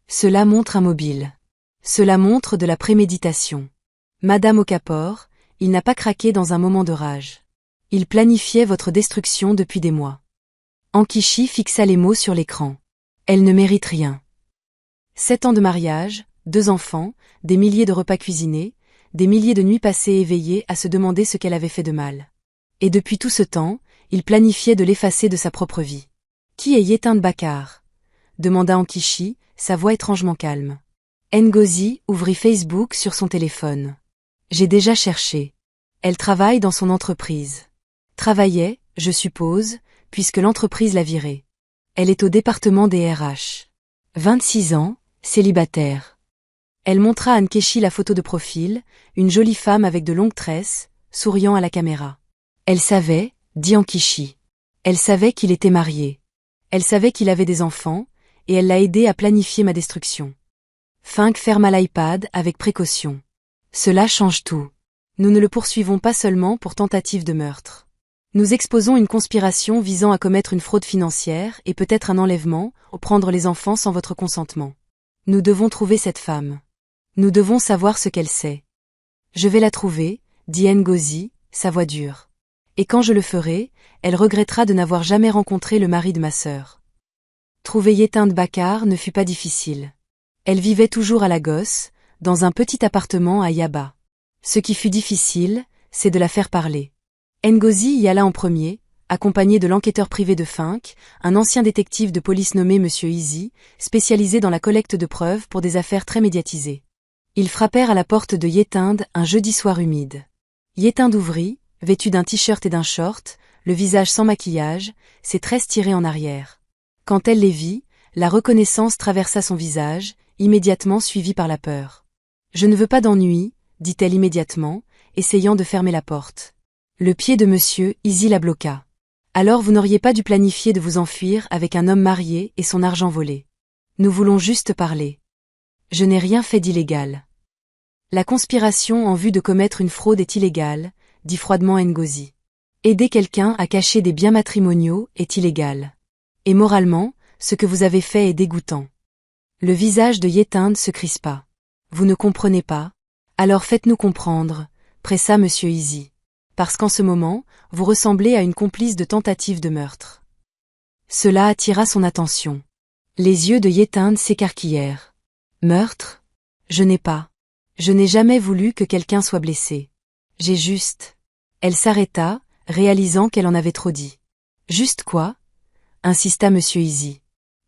Cela montre un mobile. Cela montre de la préméditation. Madame Okafor, il n'a pas craqué dans un moment de rage. Il planifiait votre destruction depuis des mois. Nkechi fixa les mots sur l'écran. Elle ne mérite rien. 7 ans de mariage, 2 enfants, des milliers de repas cuisinés, des milliers de nuits passées éveillées à se demander ce qu'elle avait fait de mal. Et depuis tout ce temps, il planifiait de l'effacer de sa propre vie. Qui est Yetinde Bakar? Demanda Nkechi, sa voix étrangement calme. Ngozi ouvrit Facebook sur son téléphone. J'ai déjà cherché. Elle travaille dans son entreprise. Travaillait, je suppose, puisque l'entreprise l'a virée. Elle est au département des RH. 26 ans, célibataire. Elle montra à Nkechi la photo de profil, une jolie femme avec de longues tresses, souriant à la caméra. Elle savait, dit Nkechi. Elle savait qu'il était marié. Elle savait qu'il avait des enfants, et elle l'a aidé à planifier ma destruction. Fink ferma l'iPad avec précaution. Cela change tout. Nous ne le poursuivons pas seulement pour tentative de meurtre. Nous exposons une conspiration visant à commettre une fraude financière et peut-être un enlèvement, ou prendre les enfants sans votre consentement. Nous devons trouver cette femme. Nous devons savoir ce qu'elle sait. Je vais la trouver, dit Ngozi, sa voix dure. Et quand je le ferai, elle regrettera de n'avoir jamais rencontré le mari de ma sœur. Trouver Yetinde Bakar ne fut pas difficile. Elle vivait toujours à Lagos, dans un petit appartement à Yaba. Ce qui fut difficile, c'est de la faire parler. Ngozi y alla en premier, accompagné de l'enquêteur privé de Fink, un ancien détective de police nommé Monsieur Easy, spécialisé dans la collecte de preuves pour des affaires très médiatisées. Ils frappèrent à la porte de Yetinde un jeudi soir humide. Yetinde ouvrit, vêtue d'un t-shirt et d'un short, le visage sans maquillage, ses tresses tirées en arrière. Quand elle les vit, la reconnaissance traversa son visage, immédiatement suivie par la peur. « Je ne veux pas d'ennui, » dit-elle immédiatement, essayant de fermer la porte. Le pied de Monsieur Easy la bloqua. « Alors vous n'auriez pas dû planifier de vous enfuir avec un homme marié et son argent volé. Nous voulons juste parler. » « Je n'ai rien fait d'illégal. » La conspiration en vue de commettre une fraude est illégale, dit froidement Ngozi. Aider quelqu'un à cacher des biens matrimoniaux est illégal. Et moralement, ce que vous avez fait est dégoûtant. Le visage de Yetinde se crispa. Vous ne comprenez pas? Alors faites-nous comprendre, pressa Monsieur Easy. Parce qu'en ce moment, vous ressemblez à une complice de tentative de meurtre. Cela attira son attention. Les yeux de Yetinde s'écarquillèrent. Meurtre? Je n'ai jamais voulu que quelqu'un soit blessé. J'ai juste... Elle s'arrêta, réalisant qu'elle en avait trop dit. Juste quoi? Insista Monsieur Easy.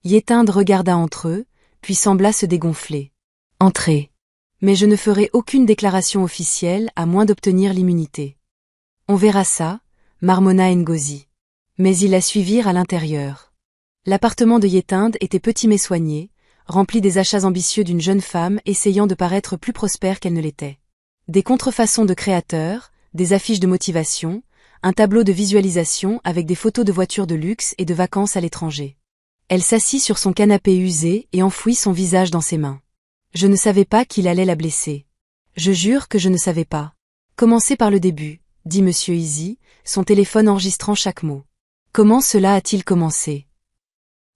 Yetinde regarda entre eux, puis sembla se dégonfler. Entrez. Mais je ne ferai aucune déclaration officielle à moins d'obtenir l'immunité. On verra ça, marmonna Ngozi. Mais ils la suivirent à l'intérieur. L'appartement de Yetinde était petit mais soigné, rempli des achats ambitieux d'une jeune femme essayant de paraître plus prospère qu'elle ne l'était. Des contrefaçons de créateurs, des affiches de motivation, un tableau de visualisation avec des photos de voitures de luxe et de vacances à l'étranger. Elle s'assit sur son canapé usé et enfouit son visage dans ses mains. Je ne savais pas qu'il allait la blesser. Je jure que je ne savais pas. Commencez par le début, dit Monsieur Easy, son téléphone enregistrant chaque mot. Comment cela a-t-il commencé?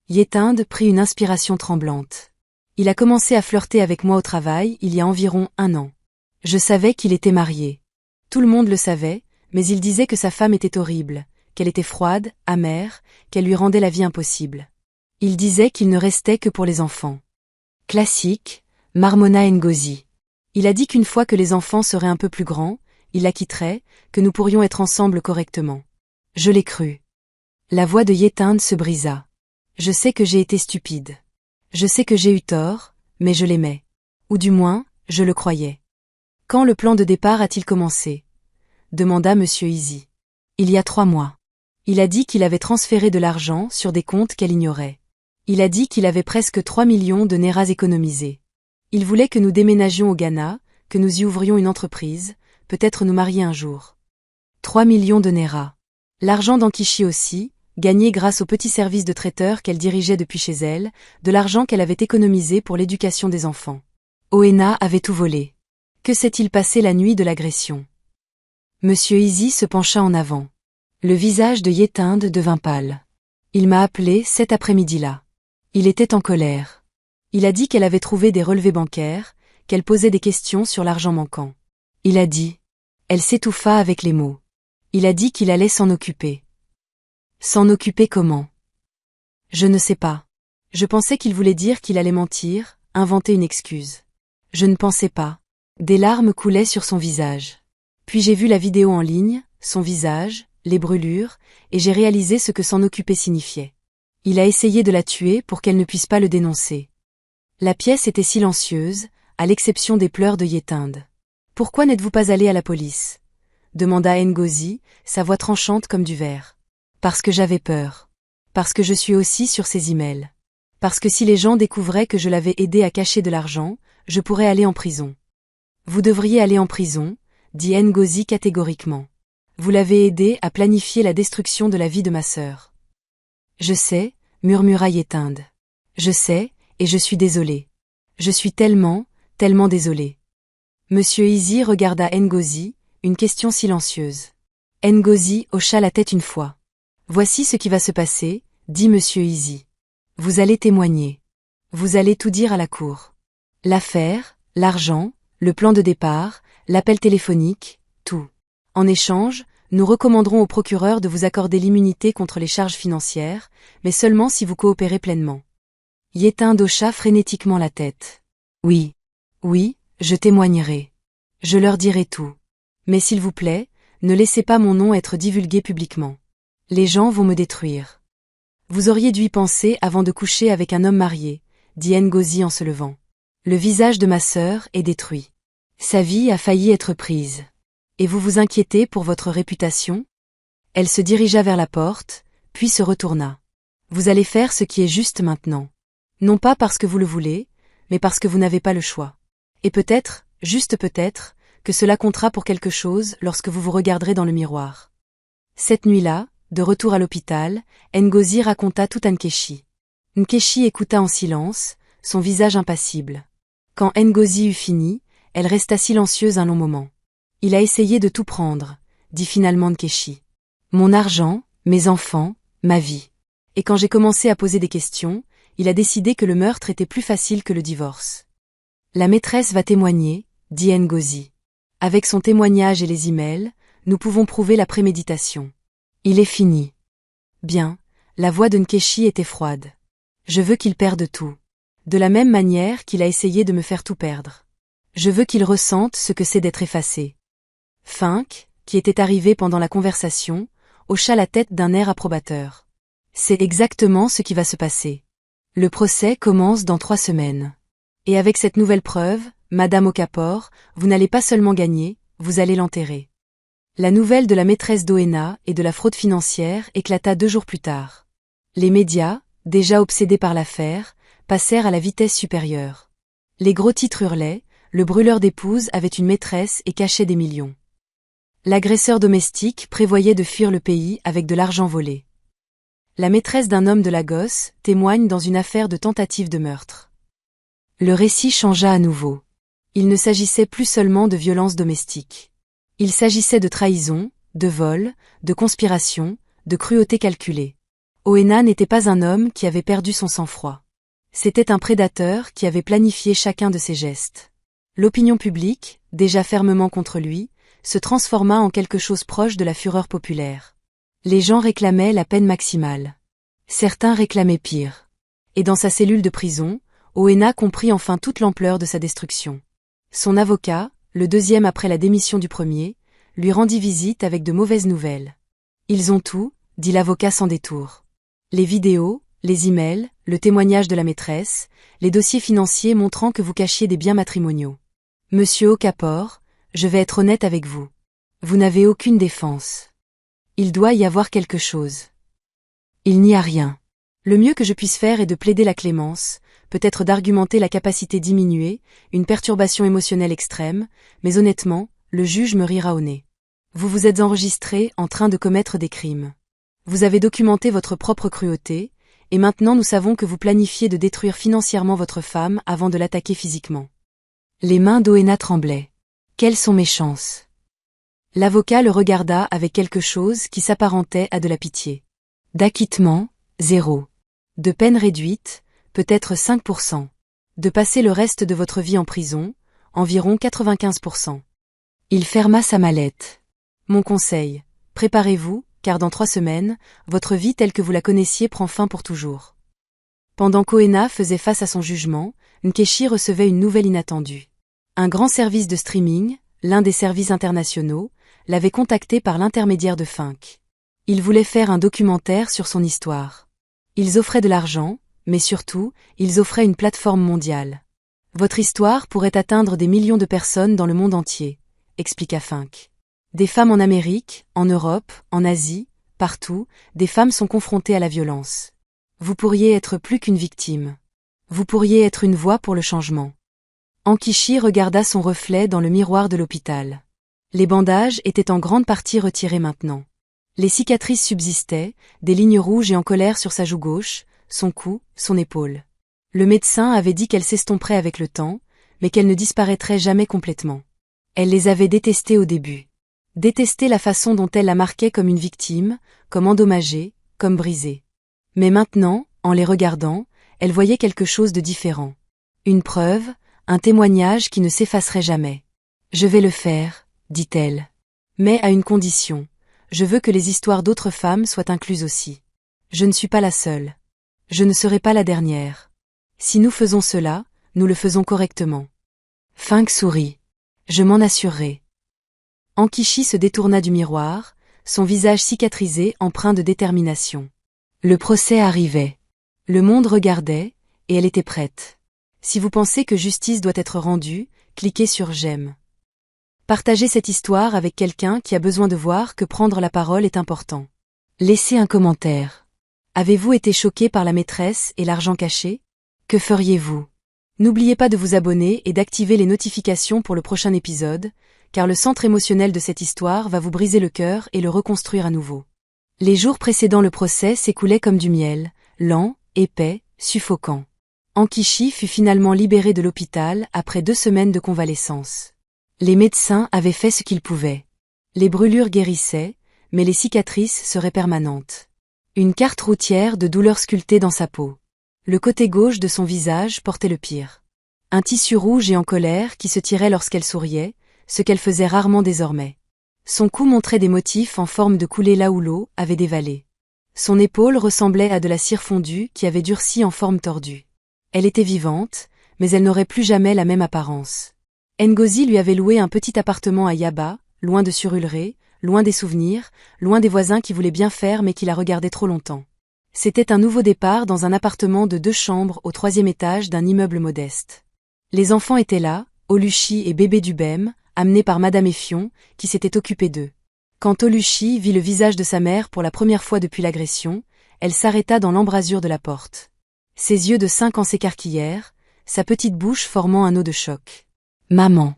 Yetinde prit une inspiration tremblante. Il a commencé à flirter avec moi au travail il y a environ 1 an. Je savais qu'il était marié. Tout le monde le savait, mais il disait que sa femme était horrible, qu'elle était froide, amère, qu'elle lui rendait la vie impossible. Il disait qu'il ne restait que pour les enfants. Classique, marmonna Ngozi. Il a dit qu'une fois que les enfants seraient un peu plus grands, il la quitterait, que nous pourrions être ensemble correctement. Je l'ai cru. La voix de Yetinde se brisa. Je sais que j'ai été stupide. Je sais que j'ai eu tort, mais je l'aimais. Ou du moins, je le croyais. Quand le plan de départ a-t-il commencé? Demanda Monsieur Easy. Il y a 3 mois. Il a dit qu'il avait transféré de l'argent sur des comptes qu'elle ignorait. Il a dit qu'il avait presque 3 millions de nairas économisés. Il voulait que nous déménagions au Ghana, que nous y ouvrions une entreprise, peut-être nous marier un jour. 3 millions de nairas. L'argent d'Ankichi aussi, gagné grâce au petit service de traiteur qu'elle dirigeait depuis chez elle, de l'argent qu'elle avait économisé pour l'éducation des enfants. Oena avait tout volé. Que s'est-il passé la nuit de l'agression? Monsieur Easy se pencha en avant. Le visage de Yetinde devint pâle. Il m'a appelé cet après-midi-là. Il était en colère. Il a dit qu'elle avait trouvé des relevés bancaires, qu'elle posait des questions sur l'argent manquant. Il a dit. Elle s'étouffa avec les mots. Il a dit qu'il allait s'en occuper. S'en occuper comment? Je ne sais pas. Je pensais qu'il voulait dire qu'il allait mentir, inventer une excuse. Je ne pensais pas. Des larmes coulaient sur son visage. Puis j'ai vu la vidéo en ligne, son visage, les brûlures, et j'ai réalisé ce que s'en occuper signifiait. Il a essayé de la tuer pour qu'elle ne puisse pas le dénoncer. La pièce était silencieuse, à l'exception des pleurs de Yetinde. Pourquoi n'êtes-vous pas allé à la police? Demanda Ngozi, sa voix tranchante comme du verre. Parce que j'avais peur. Parce que je suis aussi sur ses emails. Parce que si les gens découvraient que je l'avais aidé à cacher de l'argent, je pourrais aller en prison. Vous devriez aller en prison, dit Ngozi catégoriquement. Vous l'avez aidé à planifier la destruction de la vie de ma sœur. Je sais, murmura Yetinde. Je sais, et je suis désolé. Je suis tellement désolé. Monsieur Easy regarda Ngozi, une question silencieuse. Ngozi hocha la tête une fois. Voici ce qui va se passer, dit Monsieur Easy. Vous allez témoigner. Vous allez tout dire à la cour. L'affaire, l'argent, le plan de départ, l'appel téléphonique, tout. En échange, nous recommanderons au procureur de vous accorder l'immunité contre les charges financières, mais seulement si vous coopérez pleinement. Yetinde hocha frénétiquement la tête. Oui. Oui, je témoignerai. Je leur dirai tout. Mais s'il vous plaît, ne laissez pas mon nom être divulgué publiquement. Les gens vont me détruire. Vous auriez dû y penser avant de coucher avec un homme marié, dit Ngozi en se levant. Le visage de ma sœur est détruit. Sa vie a failli être prise. Et vous vous inquiétez pour votre réputation? Elle se dirigea vers la porte, puis se retourna. Vous allez faire ce qui est juste maintenant. Non pas parce que vous le voulez, mais parce que vous n'avez pas le choix. Et peut-être, juste peut-être, que cela comptera pour quelque chose lorsque vous vous regarderez dans le miroir. Cette nuit-là, de retour à l'hôpital, Ngozi raconta tout à Nkechi. Nkechi écouta en silence, son visage impassible. Quand Ngozi eut fini, Elle resta silencieuse un long moment. Il a essayé de tout prendre, dit finalement Nkechi. Mon argent, mes enfants, ma vie. Et quand j'ai commencé à poser des questions, il a décidé que le meurtre était plus facile que le divorce. La maîtresse va témoigner, dit Ngozi. Avec son témoignage et les emails, nous pouvons prouver la préméditation. Il est fini. Bien, la voix de Nkechi était froide. Je veux qu'il perde tout. De la même manière qu'il a essayé de me faire tout perdre. Je veux qu'il ressente ce que c'est d'être effacé. Fink, qui était arrivé pendant la conversation, hocha la tête d'un air approbateur. C'est exactement ce qui va se passer. Le procès commence dans 3 semaines. Et avec cette nouvelle preuve, Madame Okafor, vous n'allez pas seulement gagner, vous allez l'enterrer. La nouvelle de la maîtresse d'Oena et de la fraude financière éclata 2 jours plus tard. Les médias, déjà obsédés par l'affaire, passèrent à la vitesse supérieure. Les gros titres hurlaient, le brûleur d'épouses avait une maîtresse et cachait des millions. L'agresseur domestique prévoyait de fuir le pays avec de l'argent volé. La maîtresse d'un homme de Lagos témoigne dans une affaire de tentative de meurtre. Le récit changea à nouveau. Il ne s'agissait plus seulement de violence domestique. Il s'agissait de trahison, de vol, de conspiration, de cruauté calculée. Oena n'était pas un homme qui avait perdu son sang-froid. C'était un prédateur qui avait planifié chacun de ses gestes. L'opinion publique, déjà fermement contre lui, se transforma en quelque chose proche de la fureur populaire. Les gens réclamaient la peine maximale. Certains réclamaient pire. Et dans sa cellule de prison, Oena comprit enfin toute l'ampleur de sa destruction. Son avocat, le deuxième après la démission du premier, lui rendit visite avec de mauvaises nouvelles. Ils ont tout, dit l'avocat sans détour. Les vidéos, les emails, le témoignage de la maîtresse, les dossiers financiers montrant que vous cachiez des biens matrimoniaux. Monsieur Okafor, je vais être honnête avec vous. Vous n'avez aucune défense. Il doit y avoir quelque chose. Il n'y a rien. Le mieux que je puisse faire est de plaider la clémence, peut-être d'argumenter la capacité diminuée, une perturbation émotionnelle extrême, mais honnêtement, le juge me rira au nez. Vous vous êtes enregistré en train de commettre des crimes. Vous avez documenté votre propre cruauté, et maintenant nous savons que vous planifiez de détruire financièrement votre femme avant de l'attaquer physiquement. Les mains d'Oena tremblaient. Quelles sont mes chances? L'avocat le regarda avec quelque chose qui s'apparentait à de la pitié. D'acquittement, 0. De peine réduite, peut-être 5%. De passer le reste de votre vie en prison, environ 95%. Il ferma sa mallette. Mon conseil, préparez-vous, car dans 3 semaines, votre vie telle que vous la connaissiez prend fin pour toujours. Pendant qu'Oena faisait face à son jugement, Nkechi recevait une nouvelle inattendue. Un grand service de streaming, l'un des services internationaux, l'avait contacté par l'intermédiaire de Fink. Ils voulaient faire un documentaire sur son histoire. Ils offraient de l'argent, mais surtout, ils offraient une plateforme mondiale. Votre histoire pourrait atteindre des millions de personnes dans le monde entier, expliqua Fink. Des femmes en Amérique, en Europe, en Asie, partout, des femmes sont confrontées à la violence. Vous pourriez être plus qu'une victime. Vous pourriez être une voix pour le changement. Nkechi regarda son reflet dans le miroir de l'hôpital. Les bandages étaient en grande partie retirés maintenant. Les cicatrices subsistaient, des lignes rouges et en colère sur sa joue gauche, son cou, son épaule. Le médecin avait dit qu'elle s'estomperait avec le temps, mais qu'elle ne disparaîtrait jamais complètement. Elle les avait détestés au début. Détestait la façon dont elle la marquait comme une victime, comme endommagée, comme brisée. Mais maintenant, en les regardant, elle voyait quelque chose de différent. Une preuve, un témoignage qui ne s'effacerait jamais. Je vais le faire, dit-elle. Mais à une condition. Je veux que les histoires d'autres femmes soient incluses aussi. Je ne suis pas la seule. Je ne serai pas la dernière. Si nous faisons cela, nous le faisons correctement. Fink sourit. Je m'en assurerai. Nkechi se détourna du miroir, son visage cicatrisé empreint de détermination. Le procès arrivait. Le monde regardait, et elle était prête. Si vous pensez que justice doit être rendue, cliquez sur j'aime. Partagez cette histoire avec quelqu'un qui a besoin de voir que prendre la parole est important. Laissez un commentaire. Avez-vous été choqué par la maîtresse et l'argent caché? Que feriez-vous? N'oubliez pas de vous abonner et d'activer les notifications pour le prochain épisode, car le centre émotionnel de cette histoire va vous briser le cœur et le reconstruire à nouveau. Les jours précédant le procès s'écoulaient comme du miel, lent, épais, suffocant. Ankichi fut finalement libéré de l'hôpital après 2 semaines de convalescence. Les médecins avaient fait ce qu'ils pouvaient. Les brûlures guérissaient, mais les cicatrices seraient permanentes. Une carte routière de douleur sculptée dans sa peau. Le côté gauche de son visage portait le pire. Un tissu rouge et en colère qui se tirait lorsqu'elle souriait, ce qu'elle faisait rarement désormais. Son cou montrait des motifs en forme de coulée là où l'eau avait dévalé. Son épaule ressemblait à de la cire fondue qui avait durci en forme tordue. Elle était vivante, mais elle n'aurait plus jamais la même apparence. Ngozi lui avait loué un petit appartement à Yaba, loin de Surulere, loin des souvenirs, loin des voisins qui voulaient bien faire mais qui la regardaient trop longtemps. C'était un nouveau départ dans un appartement de 2 chambres au 3e étage d'un immeuble modeste. Les enfants étaient là, Oluchi et bébé Dubem, amenés par Madame Effion, qui s'était occupée d'eux. Quand Oluchi vit le visage de sa mère pour la première fois depuis l'agression, elle s'arrêta dans l'embrasure de la porte. Ses yeux de 5 ans s'écarquillèrent, sa petite bouche formant un os de choc. « Maman !»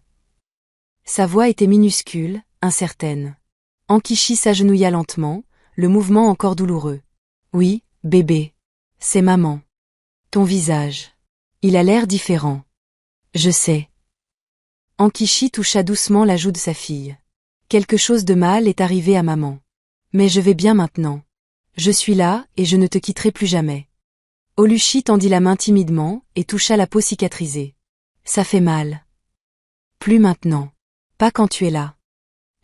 Sa voix était minuscule, incertaine. Ankichi s'agenouilla lentement, le mouvement encore douloureux. « Oui, bébé. C'est maman. Ton visage. Il a l'air différent. Je sais. » Ankichi toucha doucement la joue de sa fille. « Quelque chose de mal est arrivé à maman. Mais je vais bien maintenant. Je suis là et je ne te quitterai plus jamais. » Oluchi tendit la main timidement et toucha la peau cicatrisée. « Ça fait mal. »« Plus maintenant. Pas quand tu es là. »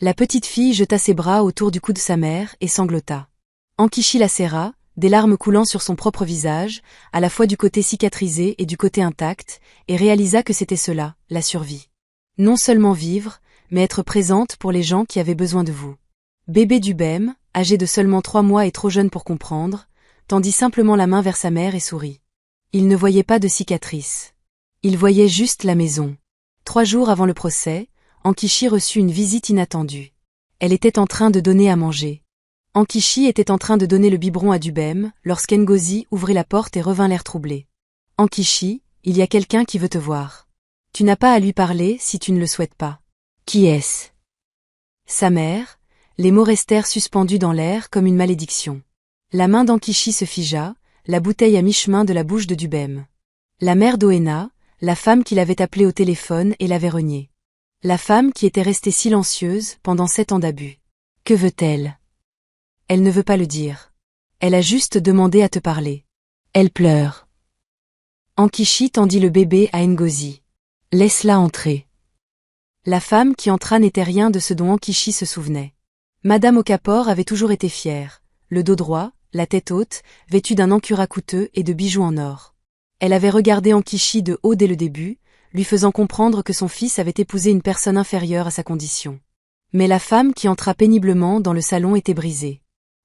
La petite fille jeta ses bras autour du cou de sa mère et sanglota. Ankichi la serra, des larmes coulant sur son propre visage, à la fois du côté cicatrisé et du côté intact, et réalisa que c'était cela, la survie. Non seulement vivre, mais être présente pour les gens qui avaient besoin de vous. Bébé Dubem, âgé de seulement 3 mois et trop jeune pour comprendre, tendit simplement la main vers sa mère et sourit. Il ne voyait pas de cicatrice. Il voyait juste la maison. 3 jours avant le procès, Ankichi reçut une visite inattendue. Elle était en train de donner à manger. Ankichi était en train de donner le biberon à Dubem, lorsqu'Ngozi ouvrit la porte et revint l'air troublé. « Ankichi, il y a quelqu'un qui veut te voir. Tu n'as pas à lui parler si tu ne le souhaites pas. » « Qui est-ce » Sa mère. Les mots restèrent suspendus dans l'air comme une malédiction. La main d'Ankichi se figea, la bouteille à mi-chemin de la bouche de Dubem. La mère d'Oena, la femme qui l'avait appelée au téléphone et l'avait reniée. La femme qui était restée silencieuse pendant 7 ans d'abus. Que veut-elle ? Elle ne veut pas le dire. Elle a juste demandé à te parler. Elle pleure. Ankichi tendit le bébé à Ngozi. Laisse-la entrer. La femme qui entra n'était rien de ce dont Ankichi se souvenait. Madame Okafor avait toujours été fière, le dos droit, la tête haute, vêtue d'un ankura coûteux et de bijoux en or. Elle avait regardé Ankichi de haut dès le début, lui faisant comprendre que son fils avait épousé une personne inférieure à sa condition. Mais la femme qui entra péniblement dans le salon était brisée.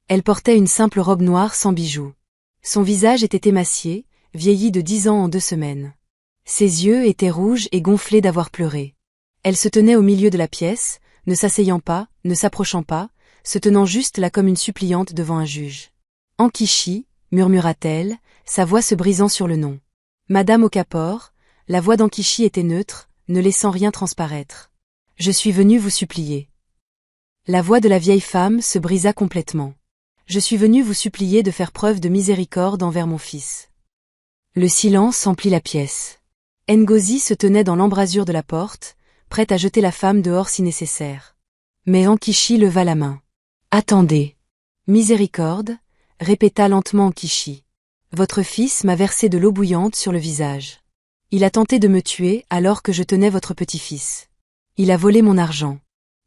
Elle portait une simple robe noire sans bijoux. Son visage était émacié, vieilli de 10 ans en 2 semaines. Ses yeux étaient rouges et gonflés d'avoir pleuré. Elle se tenait au milieu de la pièce, ne s'asseyant pas, ne s'approchant pas, se tenant juste là comme une suppliante devant un juge. « Ankichi » murmura-t-elle, sa voix se brisant sur le nom. Madame Okafor, la voix d'Ankichi était neutre, ne laissant rien transparaître. « Je suis venue vous supplier. » La voix de la vieille femme se brisa complètement. « Je suis venue vous supplier de faire preuve de miséricorde envers mon fils. » Le silence emplit la pièce. Ngozi se tenait dans l'embrasure de la porte, prête à jeter la femme dehors si nécessaire. Mais Ankichi leva la main. « Attendez. »« Miséricorde » répéta lentement Ankichi. « Votre fils m'a versé de l'eau bouillante sur le visage. Il a tenté de me tuer alors que je tenais votre petit-fils. Il a volé mon argent.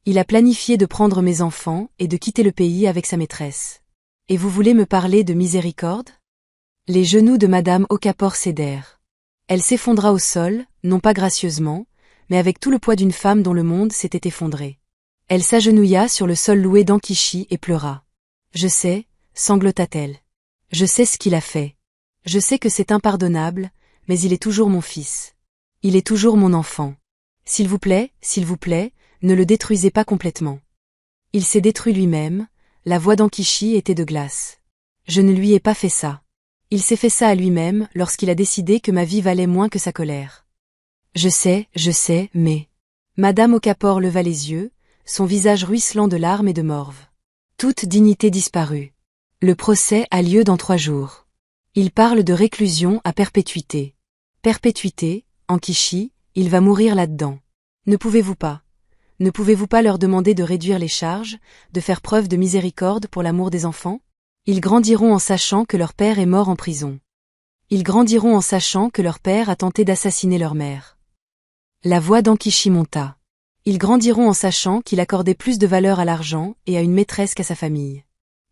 Il a planifié de prendre mes enfants et de quitter le pays avec sa maîtresse. Et vous voulez me parler de miséricorde ?» Les genoux de Madame Okafor cédèrent. Elle s'effondra au sol, non pas gracieusement, mais avec tout le poids d'une femme dont le monde s'était effondré. Elle s'agenouilla sur le sol loué d'Ankichi et pleura. « Je sais » sanglota-t-elle. « Je sais ce qu'il a fait. Je sais que c'est impardonnable, mais il est toujours mon fils. Il est toujours mon enfant. S'il vous plaît, ne le détruisez pas complètement. » Il s'est détruit lui-même, la voix d'Ankichi était de glace. « Je ne lui ai pas fait ça. Il s'est fait ça à lui-même lorsqu'il a décidé que ma vie valait moins que sa colère. » Je sais, mais... Madame Okafor leva les yeux, son visage ruisselant de larmes et de morve. Toute dignité disparut. Le procès a lieu dans 3 jours. Il parle de réclusion à perpétuité. Perpétuité, Ankishi, il va mourir là-dedans. Ne pouvez-vous pas leur demander de réduire les charges, de faire preuve de miséricorde pour l'amour des enfants? Ils grandiront en sachant que leur père est mort en prison. Ils grandiront en sachant que leur père a tenté d'assassiner leur mère. La voix d'Ankishi monta. Ils grandiront en sachant qu'il accordait plus de valeur à l'argent et à une maîtresse qu'à sa famille.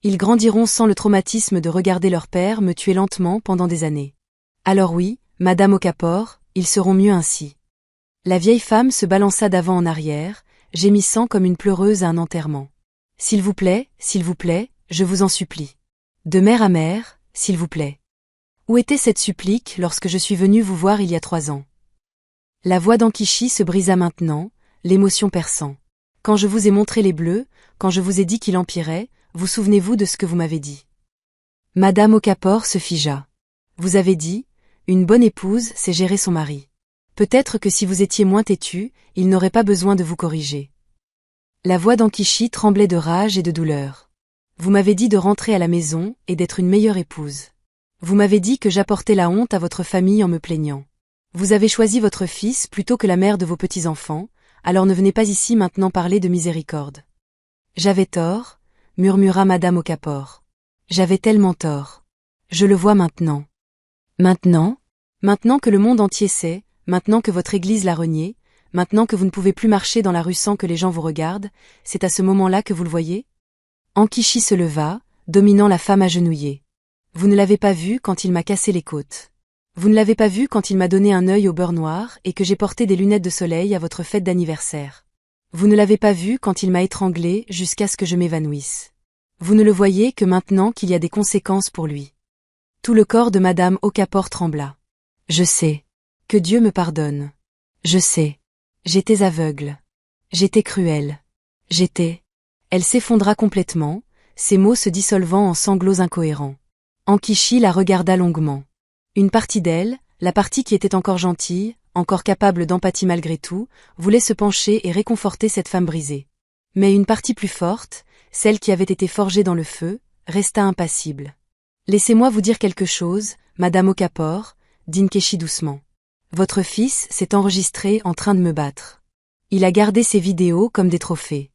Ils grandiront sans le traumatisme de regarder leur père me tuer lentement pendant des années. Alors oui, Madame Okafor, ils seront mieux ainsi. La vieille femme se balança d'avant en arrière, gémissant comme une pleureuse à un enterrement. S'il vous plaît, je vous en supplie. De mère à mère, s'il vous plaît. Où était cette supplique lorsque je suis venue vous voir il y a 3 ans? La voix d'Ankishi se brisa maintenant, l'émotion perçant. Quand je vous ai montré les bleus, quand je vous ai dit qu'il empirait, vous souvenez-vous de ce que vous m'avez dit? Madame Okafor se figea. Vous avez dit, une bonne épouse sait gérer son mari. Peut-être que si vous étiez moins têtu, il n'aurait pas besoin de vous corriger. La voix d'Ankishi tremblait de rage et de douleur. Vous m'avez dit de rentrer à la maison et d'être une meilleure épouse. Vous m'avez dit que j'apportais la honte à votre famille en me plaignant. Vous avez choisi votre fils plutôt que la mère de vos petits-enfants, alors ne venez pas ici maintenant parler de miséricorde. J'avais tort, murmura Madame Okafor. J'avais tellement tort. Je le vois maintenant. Maintenant que le monde entier sait, maintenant que votre église l'a renié, maintenant que vous ne pouvez plus marcher dans la rue sans que les gens vous regardent, c'est à ce moment-là que vous le voyez? Ankishi se leva, dominant la femme agenouillée. Vous ne l'avez pas vu quand il m'a cassé les côtes. Vous ne l'avez pas vu quand il m'a donné un œil au beurre noir et que j'ai porté des lunettes de soleil à votre fête d'anniversaire. Vous ne l'avez pas vu quand il m'a étranglé jusqu'à ce que je m'évanouisse. Vous ne le voyez que maintenant qu'il y a des conséquences pour lui. Tout le corps de Madame Okafor trembla. Je sais. Que Dieu me pardonne. Je sais. J'étais aveugle. J'étais cruelle. Elle s'effondra complètement, ses mots se dissolvant en sanglots incohérents. Ankishi la regarda longuement. Une partie d'elle, la partie qui était encore gentille, encore capable d'empathie malgré tout, voulait se pencher et réconforter cette femme brisée. Mais une partie plus forte, celle qui avait été forgée dans le feu, resta impassible. Laissez-moi vous dire quelque chose, Madame Okafor, dit Nkechi doucement. Votre fils s'est enregistré en train de me battre. Il a gardé ses vidéos comme des trophées.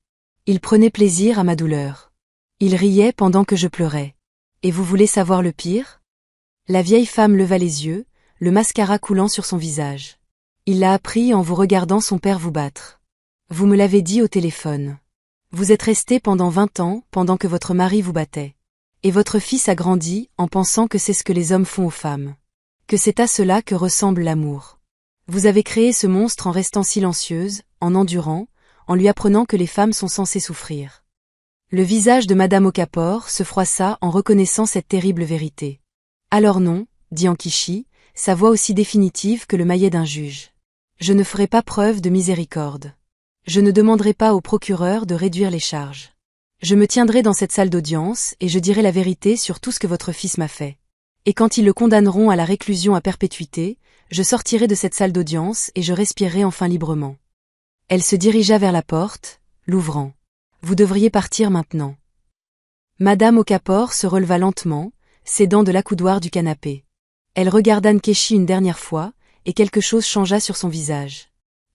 Il prenait plaisir à ma douleur. Il riait pendant que je pleurais. Et vous voulez savoir le pire? La vieille femme leva les yeux, le mascara coulant sur son visage. Il l'a appris en vous regardant son père vous battre. Vous me l'avez dit au téléphone. Vous êtes resté pendant 20 ans pendant que votre mari vous battait. Et votre fils a grandi en pensant que c'est ce que les hommes font aux femmes. Que c'est à cela que ressemble l'amour. Vous avez créé ce monstre en restant silencieuse, en endurant, en lui apprenant que les femmes sont censées souffrir. Le visage de Madame Okafor se froissa en reconnaissant cette terrible vérité. Alors non, dit Ankishi, sa voix aussi définitive que le maillet d'un juge. Je ne ferai pas preuve de miséricorde. Je ne demanderai pas au procureur de réduire les charges. Je me tiendrai dans cette salle d'audience et je dirai la vérité sur tout ce que votre fils m'a fait. Et quand ils le condamneront à la réclusion à perpétuité, je sortirai de cette salle d'audience et je respirerai enfin librement. Elle se dirigea vers la porte, l'ouvrant. Vous devriez partir maintenant. Madame Okafor se releva lentement, s'aidant de l'accoudoir du canapé. Elle regarda Nkechi une dernière fois, et quelque chose changea sur son visage.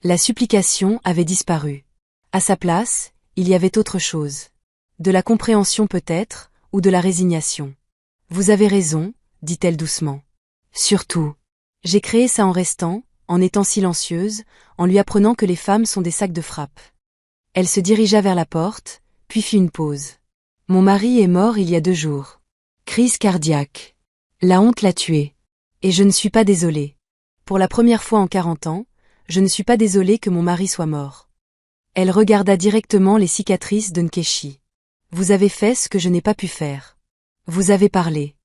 La supplication avait disparu. À sa place, il y avait autre chose. De la compréhension peut-être, ou de la résignation. Vous avez raison, dit-elle doucement. Surtout. J'ai créé ça en restant, en étant silencieuse, en lui apprenant que les femmes sont des sacs de frappe. Elle se dirigea vers la porte, puis fit une pause. Mon mari est mort il y a 2 jours. Crise cardiaque. La honte l'a tué. Et je ne suis pas désolée. Pour la première fois en 40 ans, je ne suis pas désolée que mon mari soit mort. Elle regarda directement les cicatrices de Nkechi. Vous avez fait ce que je n'ai pas pu faire. Vous avez parlé.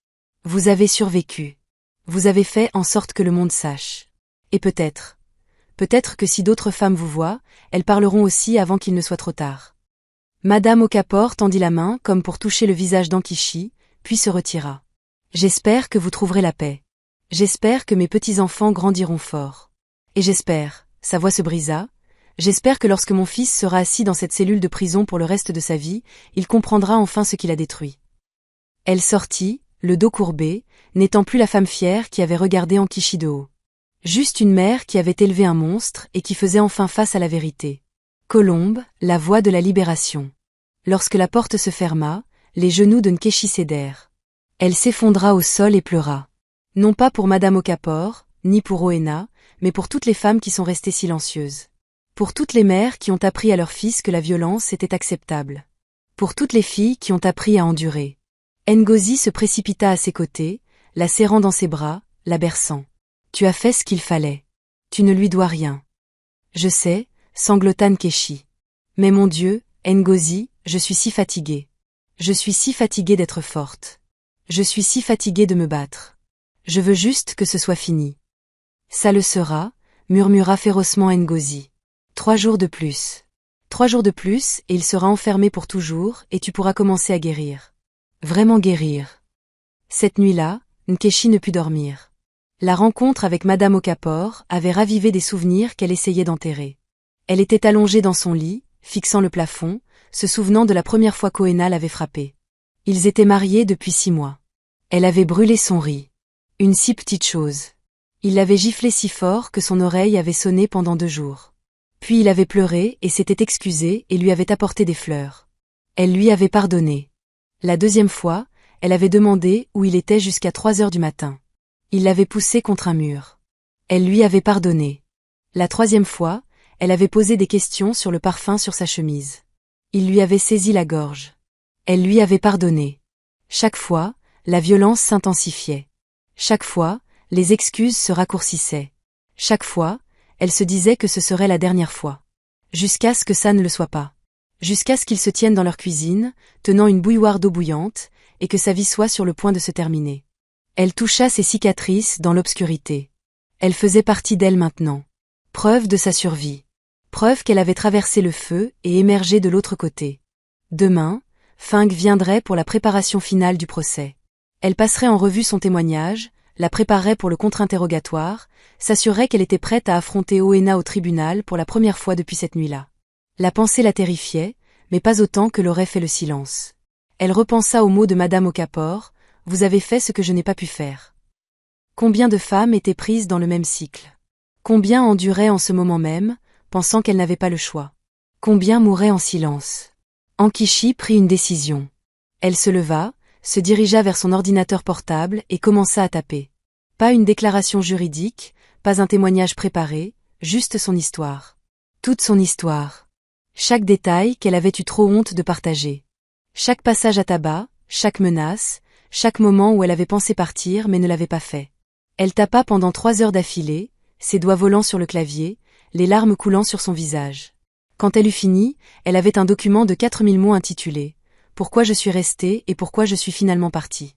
Vous avez survécu. Vous avez fait en sorte que le monde sache. Et peut-être que si d'autres femmes vous voient, elles parleront aussi avant qu'il ne soit trop tard. Madame Okafor tendit la main comme pour toucher le visage d'Ankishi, puis se retira. J'espère que vous trouverez la paix. J'espère que mes petits-enfants grandiront forts. Et j'espère, sa voix se brisa, j'espère que lorsque mon fils sera assis dans cette cellule de prison pour le reste de sa vie, il comprendra enfin ce qu'il a détruit. Elle sortit, le dos courbé, n'étant plus la femme fière qui avait regardé Ankishi de haut. Juste une mère qui avait élevé un monstre et qui faisait enfin face à la vérité. Colombe, la voix de la libération. Lorsque la porte se ferma, les genoux de Nkechi cédèrent. Elle s'effondra au sol et pleura. Non pas pour Madame Okafor, ni pour Oena, mais pour toutes les femmes qui sont restées silencieuses. Pour toutes les mères qui ont appris à leurs fils que la violence était acceptable. Pour toutes les filles qui ont appris à endurer. Ngozi se précipita à ses côtés, la serrant dans ses bras, la berçant. Tu as fait ce qu'il fallait. Tu ne lui dois rien. Je sais, sanglota Nkechi. Mais mon Dieu, Ngozi, je suis si fatiguée. Je suis si fatiguée d'être forte. Je suis si fatiguée de me battre. Je veux juste que ce soit fini. Ça le sera, murmura férocement Ngozi. 3 jours de plus. 3 jours de plus et il sera enfermé pour toujours et tu pourras commencer à guérir. Vraiment guérir. Cette nuit-là, Nkechi ne put dormir. La rencontre avec Madame Okafor avait ravivé des souvenirs qu'elle essayait d'enterrer. Elle était allongée dans son lit, fixant le plafond, se souvenant de la première fois qu'Oena l'avait frappée. Ils étaient mariés depuis 6 mois. Elle avait brûlé son riz. Une si petite chose. Il l'avait giflé si fort que son oreille avait sonné pendant 2 jours. Puis il avait pleuré et s'était excusé et lui avait apporté des fleurs. Elle lui avait pardonné. La 2e fois, elle avait demandé où il était jusqu'à 3 heures du matin. Il l'avait poussé contre un mur. Elle lui avait pardonné. La 3e fois, elle avait posé des questions sur le parfum sur sa chemise. Il lui avait saisi la gorge. Elle lui avait pardonné. Chaque fois, la violence s'intensifiait. Chaque fois, les excuses se raccourcissaient. Chaque fois, elle se disait que ce serait la dernière fois. Jusqu'à ce que ça ne le soit pas. Jusqu'à ce qu'ils se tiennent dans leur cuisine, tenant une bouilloire d'eau bouillante, et que sa vie soit sur le point de se terminer. Elle toucha ses cicatrices dans l'obscurité. Elle faisait partie d'elle maintenant. Preuve de sa survie. Preuve qu'elle avait traversé le feu et émergé de l'autre côté. Demain, Fink viendrait pour la préparation finale du procès. Elle passerait en revue son témoignage, la préparerait pour le contre-interrogatoire, s'assurerait qu'elle était prête à affronter Oena au tribunal pour la première fois depuis cette nuit-là. La pensée la terrifiait, mais pas autant que l'aurait fait le silence. Elle repensa aux mots de Madame Okafor, « Vous avez fait ce que je n'ai pas pu faire ». Combien de femmes étaient prises dans le même cycle? Combien enduraient en ce moment même, pensant qu'elles n'avaient pas le choix? Combien mouraient en silence? Nkechi prit une décision. Elle se leva, se dirigea vers son ordinateur portable et commença à taper. Pas une déclaration juridique, pas un témoignage préparé, juste son histoire. Toute son histoire. Chaque détail qu'elle avait eu trop honte de partager. Chaque passage à tabac, chaque menace, chaque moment où elle avait pensé partir mais ne l'avait pas fait. Elle tapa pendant 3 heures d'affilée, ses doigts volant sur le clavier, les larmes coulant sur son visage. Quand elle eut fini, elle avait un document de 4000 mots intitulé « Pourquoi je suis restée et pourquoi je suis finalement partie ».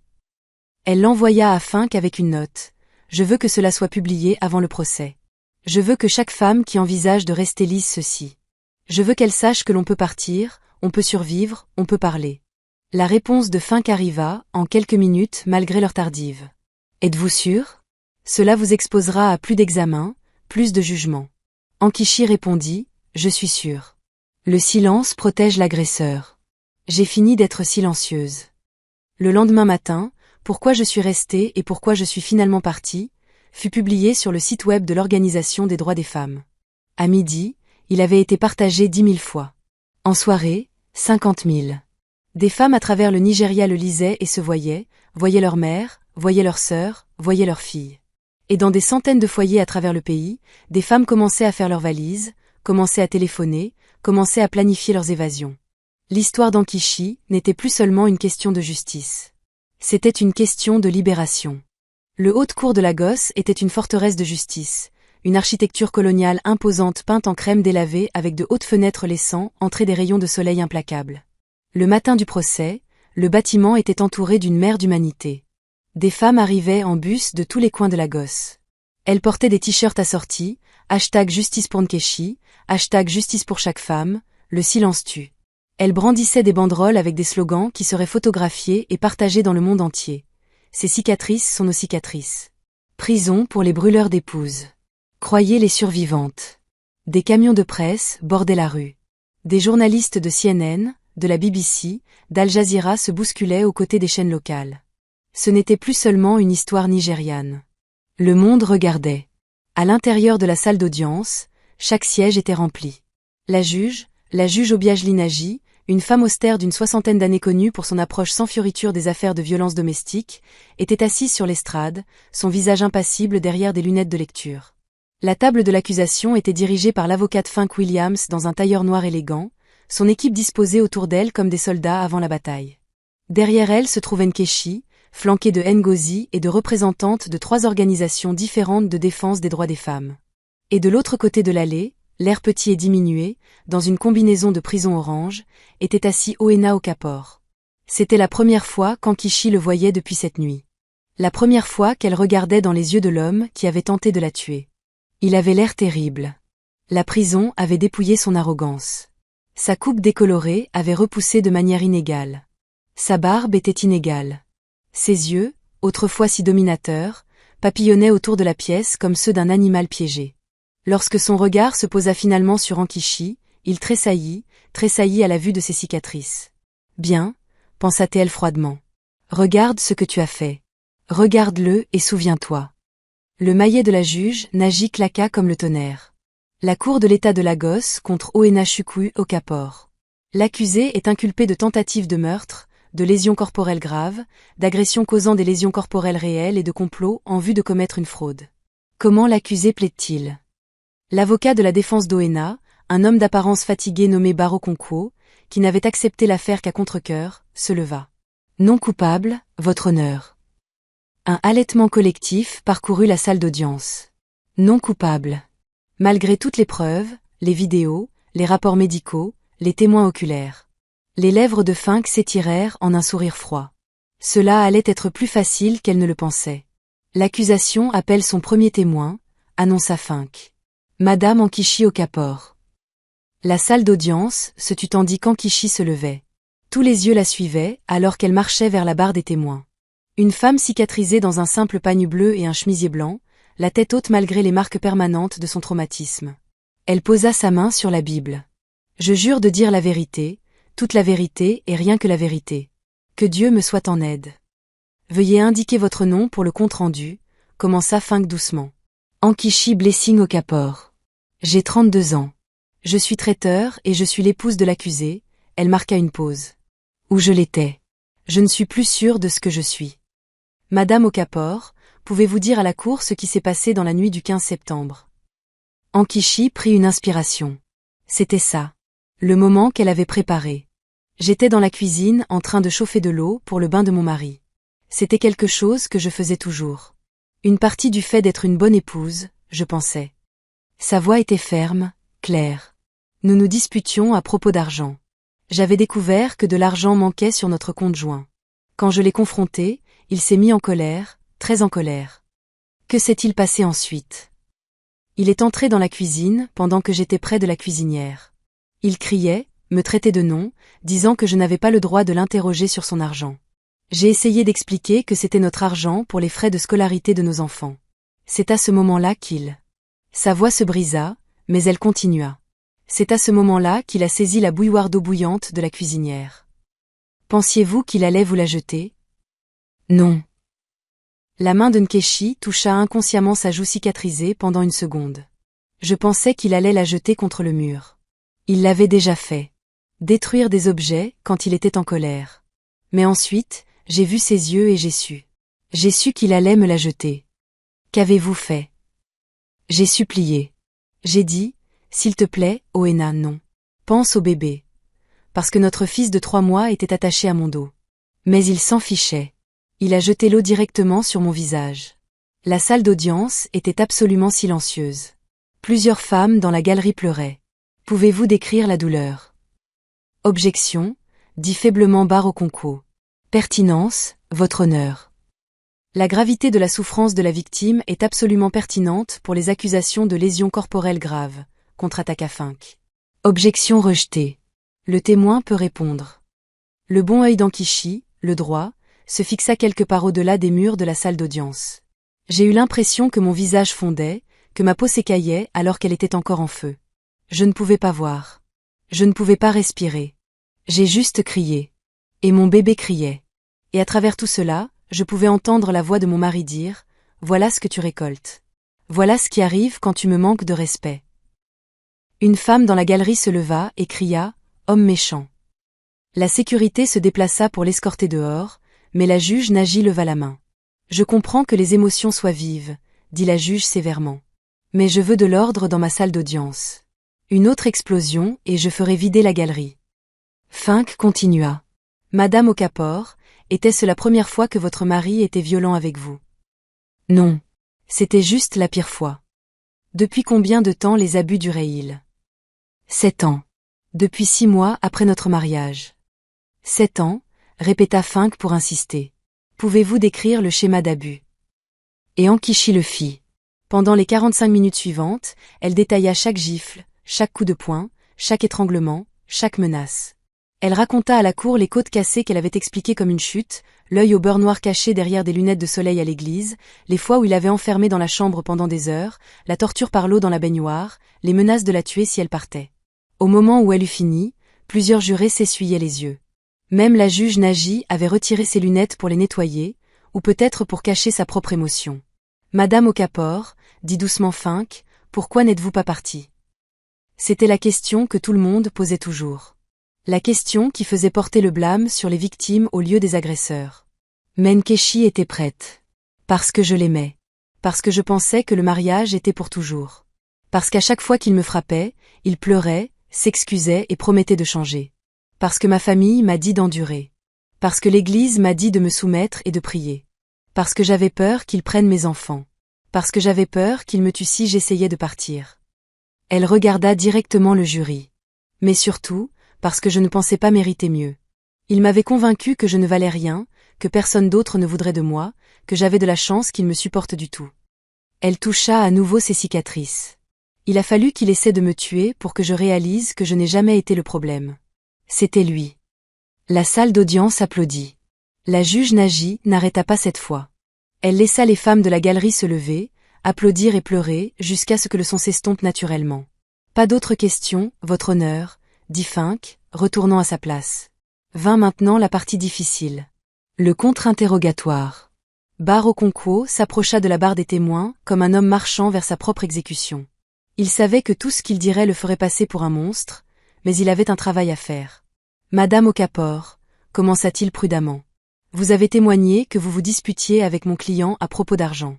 Elle l'envoya à Fink avec une note « Je veux que cela soit publié avant le procès. Je veux que chaque femme qui envisage de rester lise ceci. Je veux qu'elle sache que l'on peut partir, on peut survivre, on peut parler. » La réponse de Fink arriva, en quelques minutes malgré l'heure tardive. « Êtes-vous sûr? Cela vous exposera à plus d'examens, plus de jugements. » Nkechi répondit « Je suis sûr. Le silence protège l'agresseur. J'ai fini d'être silencieuse. » Le lendemain matin, Pourquoi je suis restée et pourquoi je suis finalement partie, fut publié sur le site web de l'Organisation des droits des femmes. À midi, il avait été partagé 10 000 fois. En soirée, 50 000. Des femmes à travers le Nigeria le lisaient et se voyaient leur mère, voyaient leur sœur, voyaient leur fille. Et dans des centaines de foyers à travers le pays, des femmes commençaient à faire leurs valises, commençaient à téléphoner, commençaient à planifier leurs évasions. L'histoire d'Nkechi n'était plus seulement une question de justice. C'était une question de libération. Le haute cour de Lagos était une forteresse de justice, une architecture coloniale imposante peinte en crème délavée avec de hautes fenêtres laissant entrer des rayons de soleil implacables. Le matin du procès, le bâtiment était entouré d'une mer d'humanité. Des femmes arrivaient en bus de tous les coins de Lagos. Elles portaient des t-shirts assortis, #justice pour Nkechi, #justice pour chaque femme, le silence tue. Elles brandissaient des banderoles avec des slogans qui seraient photographiés et partagés dans le monde entier. Ces cicatrices sont nos cicatrices. Prison pour les brûleurs d'épouses. Croyez les survivantes. Des camions de presse bordaient la rue. Des journalistes de CNN, de la BBC, d'Al Jazeera se bousculaient aux côtés des chaînes locales. Ce n'était plus seulement une histoire nigériane. Le monde regardait. À l'intérieur de la salle d'audience, chaque siège était rempli. La juge Obiageli Nagy, une femme austère d'une 60aine d'années connue pour son approche sans fioriture des affaires de violence domestique, était assise sur l'estrade, son visage impassible derrière des lunettes de lecture. La table de l'accusation était dirigée par l'avocate Fink Williams dans un tailleur noir élégant, son équipe disposée autour d'elle comme des soldats avant la bataille. Derrière elle se trouvait Nkechi, flanquée de Ngozi et de représentantes de 3 organisations différentes de défense des droits des femmes. Et de l'autre côté de l'allée, l'air petit et diminué, dans une combinaison de prison orange, était assis Oena Okafor. C'était la première fois qu'Nkechi le voyait depuis cette nuit. La première fois qu'elle regardait dans les yeux de l'homme qui avait tenté de la tuer. Il avait l'air terrible. La prison avait dépouillé son arrogance. Sa coupe décolorée avait repoussé de manière inégale. Sa barbe était inégale. Ses yeux, autrefois si dominateurs, papillonnaient autour de la pièce comme ceux d'un animal piégé. Lorsque son regard se posa finalement sur Nkechi, il tressaillit à la vue de ses cicatrices. « Bien, pensa-t-elle froidement. Regarde ce que tu as fait. Regarde-le et souviens-toi. » Le maillet de la juge Nagy claqua comme le tonnerre. La cour de l'État de Lagos contre Oena Chukwu Okafor. L'accusé est inculpé de tentative de meurtre, de lésions corporelles graves, d'agression causant des lésions corporelles réelles et de complot en vue de commettre une fraude. Comment l'accusé plaide-t-il? L'avocat de la défense d'Oena, un homme d'apparence fatigué nommé Baro Konkwo, qui n'avait accepté l'affaire qu'à contre-cœur, se leva. Non coupable, votre honneur. Un halètement collectif parcourut la salle d'audience. Non coupable. Malgré toutes les preuves, les vidéos, les rapports médicaux, les témoins oculaires. Les lèvres de Fink s'étirèrent en un sourire froid. Cela allait être plus facile qu'elle ne le pensait. L'accusation appelle son premier témoin, annonça Fink. Madame Nkechi Okafor. La salle d'audience se tut tandis qu'Nkechi se levait. Tous les yeux la suivaient alors qu'elle marchait vers la barre des témoins. Une femme cicatrisée dans un simple pagne bleu et un chemisier blanc, la tête haute malgré les marques permanentes de son traumatisme. Elle posa sa main sur la Bible. Je jure de dire la vérité, toute la vérité et rien que la vérité. Que Dieu me soit en aide. Veuillez indiquer votre nom pour le compte-rendu, commença Fink doucement. Nkechi Blessing Okafor. J'ai 32 ans. Je suis traiteur et je suis l'épouse de l'accusé, elle marqua une pause. Où je l'étais. Je ne suis plus sûre de ce que je suis. Madame Okafor, pouvez-vous dire à la cour ce qui s'est passé dans la nuit du 15 septembre? Nkechi prit une inspiration. C'était ça. Le moment qu'elle avait préparé. J'étais dans la cuisine en train de chauffer de l'eau pour le bain de mon mari. C'était quelque chose que je faisais toujours. Une partie du fait d'être une bonne épouse, je pensais. Sa voix était ferme, claire. Nous nous disputions à propos d'argent. J'avais découvert que de l'argent manquait sur notre compte joint. Quand je l'ai confronté, il s'est mis en colère, très en colère. Que s'est-il passé ensuite? Il est entré dans la cuisine pendant que j'étais près de la cuisinière. Il criait, me traitait de nom, disant que je n'avais pas le droit de l'interroger sur son argent. J'ai essayé d'expliquer que c'était notre argent pour les frais de scolarité de nos enfants. C'est à ce moment-là qu'il... Sa voix se brisa, mais elle continua. C'est à ce moment-là qu'il a saisi la bouilloire d'eau bouillante de la cuisinière. Pensiez-vous qu'il allait vous la jeter? Non. La main de Nkechi toucha inconsciemment sa joue cicatrisée pendant une seconde. Je pensais qu'il allait la jeter contre le mur. Il l'avait déjà fait. Détruire des objets quand il était en colère. Mais ensuite, j'ai vu ses yeux et j'ai su. J'ai su qu'il allait me la jeter. Qu'avez-vous fait? J'ai supplié. J'ai dit, s'il te plaît, Oena, non. Pense au bébé. Parce que notre fils de 3 mois était attaché à mon dos. Mais il s'en fichait. Il a jeté l'eau directement sur mon visage. La salle d'audience était absolument silencieuse. Plusieurs femmes dans la galerie pleuraient. Pouvez-vous décrire la douleur? Objection, dit faiblement Baro Konkwo. Pertinence, votre honneur. La gravité de la souffrance de la victime est absolument pertinente pour les accusations de lésions corporelles graves, contre-attaqua Fink. Objection rejetée. Le témoin peut répondre. Le bon œil d'Nkechi, le droit, se fixa quelque part au-delà des murs de la salle d'audience. J'ai eu l'impression que mon visage fondait, que ma peau s'écaillait alors qu'elle était encore en feu. Je ne pouvais pas voir. Je ne pouvais pas respirer. J'ai juste crié. Et mon bébé criait. Et à travers tout cela, je pouvais entendre la voix de mon mari dire « Voilà ce que tu récoltes. Voilà ce qui arrive quand tu me manques de respect. Une femme dans la galerie se leva et cria « Homme méchant ». La sécurité se déplaça pour l'escorter dehors, mais la juge Nagy leva la main. Je comprends que les émotions soient vives, dit la juge sévèrement. Mais je veux de l'ordre dans ma salle d'audience. Une autre explosion et je ferai vider la galerie. Fink continua. Madame Okafor, était-ce la première fois que votre mari était violent avec vous? Non. C'était juste la pire fois. Depuis combien de temps les abus duraient-ils? 7 ans. Depuis 6 mois après notre mariage. 7 ans, répéta Fink pour insister. Pouvez-vous décrire le schéma d'abus? Et Ankichi le fit. Pendant les 45 minutes suivantes, elle détailla chaque gifle, chaque coup de poing, chaque étranglement, chaque menace. Elle raconta à la cour les côtes cassées qu'elle avait expliquées comme une chute, l'œil au beurre noir caché derrière des lunettes de soleil à l'église, les fois où il avait enfermé dans la chambre pendant des heures, la torture par l'eau dans la baignoire, les menaces de la tuer si elle partait. Au moment où elle eut fini, plusieurs jurés s'essuyaient les yeux. Même la juge Nagy avait retiré ses lunettes pour les nettoyer, ou peut-être pour cacher sa propre émotion. Madame Okafor, dit doucement Fink, pourquoi n'êtes-vous pas partie? C'était la question que tout le monde posait toujours. La question qui faisait porter le blâme sur les victimes au lieu des agresseurs. Mais Nkechi était prête. Parce que je l'aimais. Parce que je pensais que le mariage était pour toujours. Parce qu'à chaque fois qu'il me frappait, il pleurait, s'excusait et promettait de changer. Parce que ma famille m'a dit d'endurer. Parce que l'Église m'a dit de me soumettre et de prier. Parce que j'avais peur qu'il prenne mes enfants. Parce que j'avais peur qu'il me tue si j'essayais de partir. Elle regarda directement le jury. Mais surtout, parce que je ne pensais pas mériter mieux. Il m'avait convaincu que je ne valais rien, que personne d'autre ne voudrait de moi, que j'avais de la chance qu'il me supporte du tout. Elle toucha à nouveau ses cicatrices. Il a fallu qu'il essaie de me tuer pour que je réalise que je n'ai jamais été le problème. C'était lui. La salle d'audience applaudit. La juge Nagy n'arrêta pas cette fois. Elle laissa les femmes de la galerie se lever, applaudir et pleurer jusqu'à ce que le son s'estompe naturellement. Pas d'autres questions, votre honneur, dit Fink, retournant à sa place. Vint maintenant la partie difficile. Le contre-interrogatoire. Bar Okonkwo s'approcha de la barre des témoins comme un homme marchant vers sa propre exécution. Il savait que tout ce qu'il dirait le ferait passer pour un monstre, mais il avait un travail à faire. Madame Okafor, commença-t-il prudemment. Vous avez témoigné que vous vous disputiez avec mon client à propos d'argent.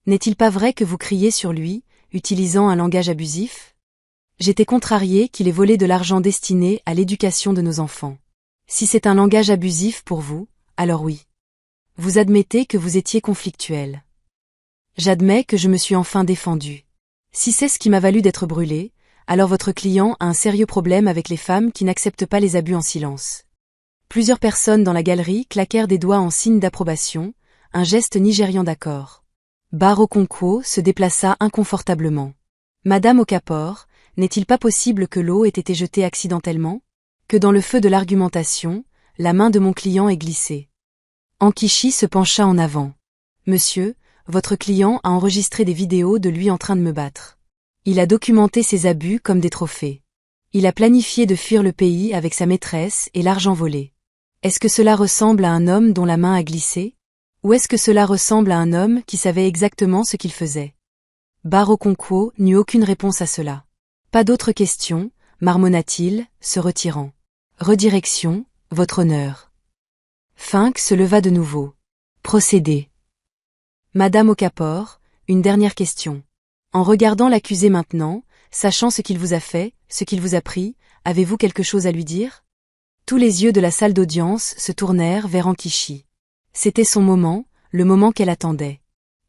N'est-il pas vrai que vous criez sur lui, utilisant un langage abusif? J'étais contrarié qu'il ait volé de l'argent destiné à l'éducation de nos enfants. Si c'est un langage abusif pour vous, alors oui. Vous admettez que vous étiez conflictuel. J'admets que je me suis enfin défendu. Si c'est ce qui m'a valu d'être brûlé, alors votre client a un sérieux problème avec les femmes qui n'acceptent pas les abus en silence. Plusieurs personnes dans la galerie claquèrent des doigts en signe d'approbation, un geste nigérian d'accord. Bar Okonkwo se déplaça inconfortablement. Madame Okafor, n'est-il pas possible que l'eau ait été jetée accidentellement? Que dans le feu de l'argumentation, la main de mon client ait glissé. Ankichi se pencha en avant. Monsieur, votre client a enregistré des vidéos de lui en train de me battre. Il a documenté ses abus comme des trophées. Il a planifié de fuir le pays avec sa maîtresse et l'argent volé. Est-ce que cela ressemble à un homme dont la main a glissé? Ou est-ce que cela ressemble à un homme qui savait exactement ce qu'il faisait? Bar Okonkwo n'eut aucune réponse à cela. Pas d'autres questions, marmonna-t-il, se retirant. Redirection, votre honneur. Fink se leva de nouveau. Procédez. Madame Okafor, une dernière question. En regardant l'accusé maintenant, sachant ce qu'il vous a fait, ce qu'il vous a pris, avez-vous quelque chose à lui dire? Tous les yeux de la salle d'audience se tournèrent vers Ankichi. C'était son moment, le moment qu'elle attendait.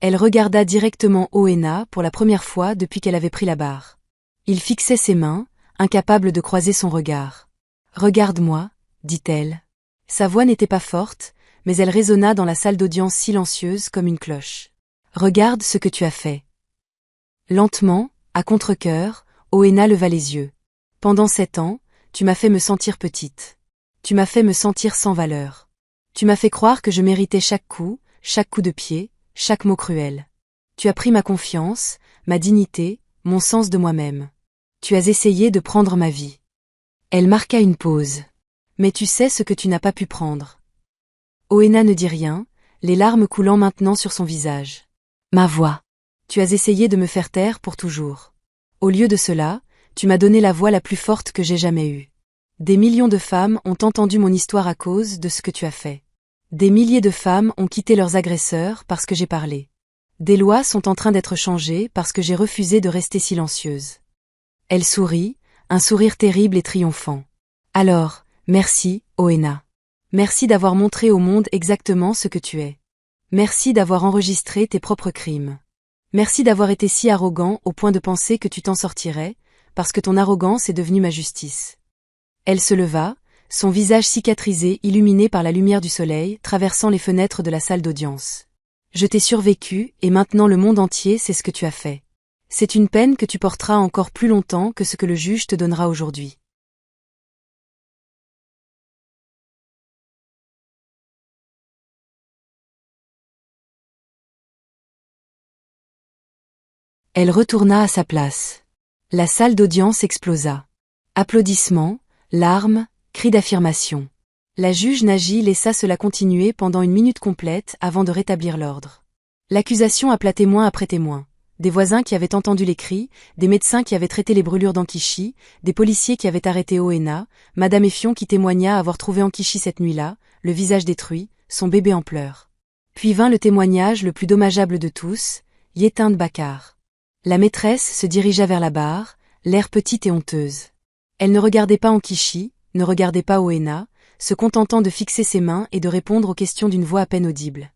Elle regarda directement Oena pour la première fois depuis qu'elle avait pris la barre. Il fixait ses mains, incapable de croiser son regard. « Regarde-moi, dit-elle. » Sa voix n'était pas forte, mais elle résonna dans la salle d'audience silencieuse comme une cloche. « Regarde ce que tu as fait. » Lentement, à contre-cœur, Oena leva les yeux. « Pendant 7 ans, tu m'as fait me sentir petite. Tu m'as fait me sentir sans valeur. Tu m'as fait croire que je méritais chaque coup de pied, chaque mot cruel. Tu as pris ma confiance, ma dignité, mon sens de moi-même. Tu as essayé de prendre ma vie. » Elle marqua une pause. « Mais tu sais ce que tu n'as pas pu prendre. » Oena ne dit rien, les larmes coulant maintenant sur son visage. « Ma voix. Tu as essayé de me faire taire pour toujours. Au lieu de cela, tu m'as donné la voix la plus forte que j'ai jamais eue. Des millions de femmes ont entendu mon histoire à cause de ce que tu as fait. Des milliers de femmes ont quitté leurs agresseurs parce que j'ai parlé. Des lois sont en train d'être changées parce que j'ai refusé de rester silencieuse. Elle sourit, un sourire terrible et triomphant. Alors, merci, Oena. Merci d'avoir montré au monde exactement ce que tu es. Merci d'avoir enregistré tes propres crimes. Merci d'avoir été si arrogant au point de penser que tu t'en sortirais, parce que ton arrogance est devenue ma justice. Elle se leva, son visage cicatrisé illuminé par la lumière du soleil traversant les fenêtres de la salle d'audience. Je t'ai survécu et maintenant le monde entier sait ce que tu as fait. C'est une peine que tu porteras encore plus longtemps que ce que le juge te donnera aujourd'hui. Elle retourna à sa place. La salle d'audience explosa. Applaudissements, larmes, cris d'affirmation. La juge Nagy laissa cela continuer pendant une minute complète avant de rétablir l'ordre. L'accusation appela témoin après témoin. Des voisins qui avaient entendu les cris, des médecins qui avaient traité les brûlures d'Ankichi, des policiers qui avaient arrêté Oena, Madame Effion qui témoigna avoir trouvé Ankichi cette nuit-là, le visage détruit, son bébé en pleurs. Puis vint le témoignage le plus dommageable de tous, Yetinde Bakar. La maîtresse se dirigea vers la barre, l'air petite et honteuse. Elle ne regardait pas Ankichi, ne regardait pas Oena, se contentant de fixer ses mains et de répondre aux questions d'une voix à peine audible.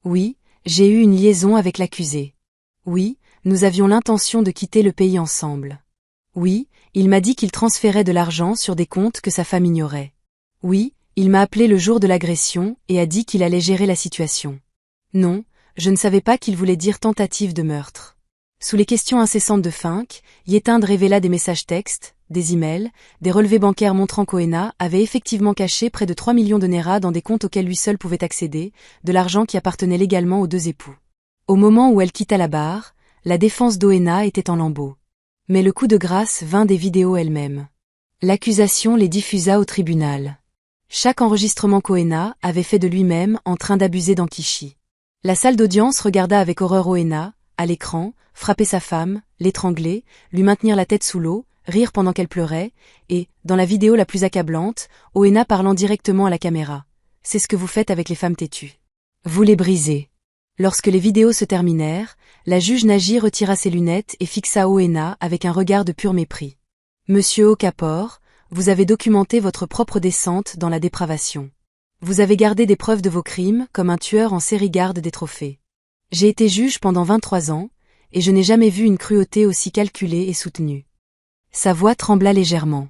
Oui, j'ai eu une liaison avec l'accusé. Oui, nous avions l'intention de quitter le pays ensemble. Oui, il m'a dit qu'il transférait de l'argent sur des comptes que sa femme ignorait. Oui, il m'a appelé le jour de l'agression et a dit qu'il allait gérer la situation. Non, je ne savais pas qu'il voulait dire tentative de meurtre. Sous les questions incessantes de Fink, Yetinde révéla des messages textes, des emails, des relevés bancaires montrant qu'Oena avait effectivement caché près de 3 millions de Naira dans des comptes auxquels lui seul pouvait accéder, de l'argent qui appartenait légalement aux deux époux. Au moment où elle quitta la barre, la défense d'Oena était en lambeaux. Mais le coup de grâce vint des vidéos elles-mêmes. L'accusation les diffusa au tribunal. Chaque enregistrement qu'Oena avait fait de lui-même en train d'abuser d'Ankichi. La salle d'audience regarda avec horreur Oena, à l'écran, frapper sa femme, l'étrangler, lui maintenir la tête sous l'eau, rire pendant qu'elle pleurait, et, dans la vidéo la plus accablante, Oena parlant directement à la caméra. C'est ce que vous faites avec les femmes têtues. Vous les brisez. Lorsque les vidéos se terminèrent, la juge Nagy retira ses lunettes et fixa Oena avec un regard de pur mépris. Monsieur Okafor, vous avez documenté votre propre descente dans la dépravation. Vous avez gardé des preuves de vos crimes comme un tueur en série garde des trophées. J'ai été juge pendant 23 ans, et je n'ai jamais vu une cruauté aussi calculée et soutenue. Sa voix trembla légèrement.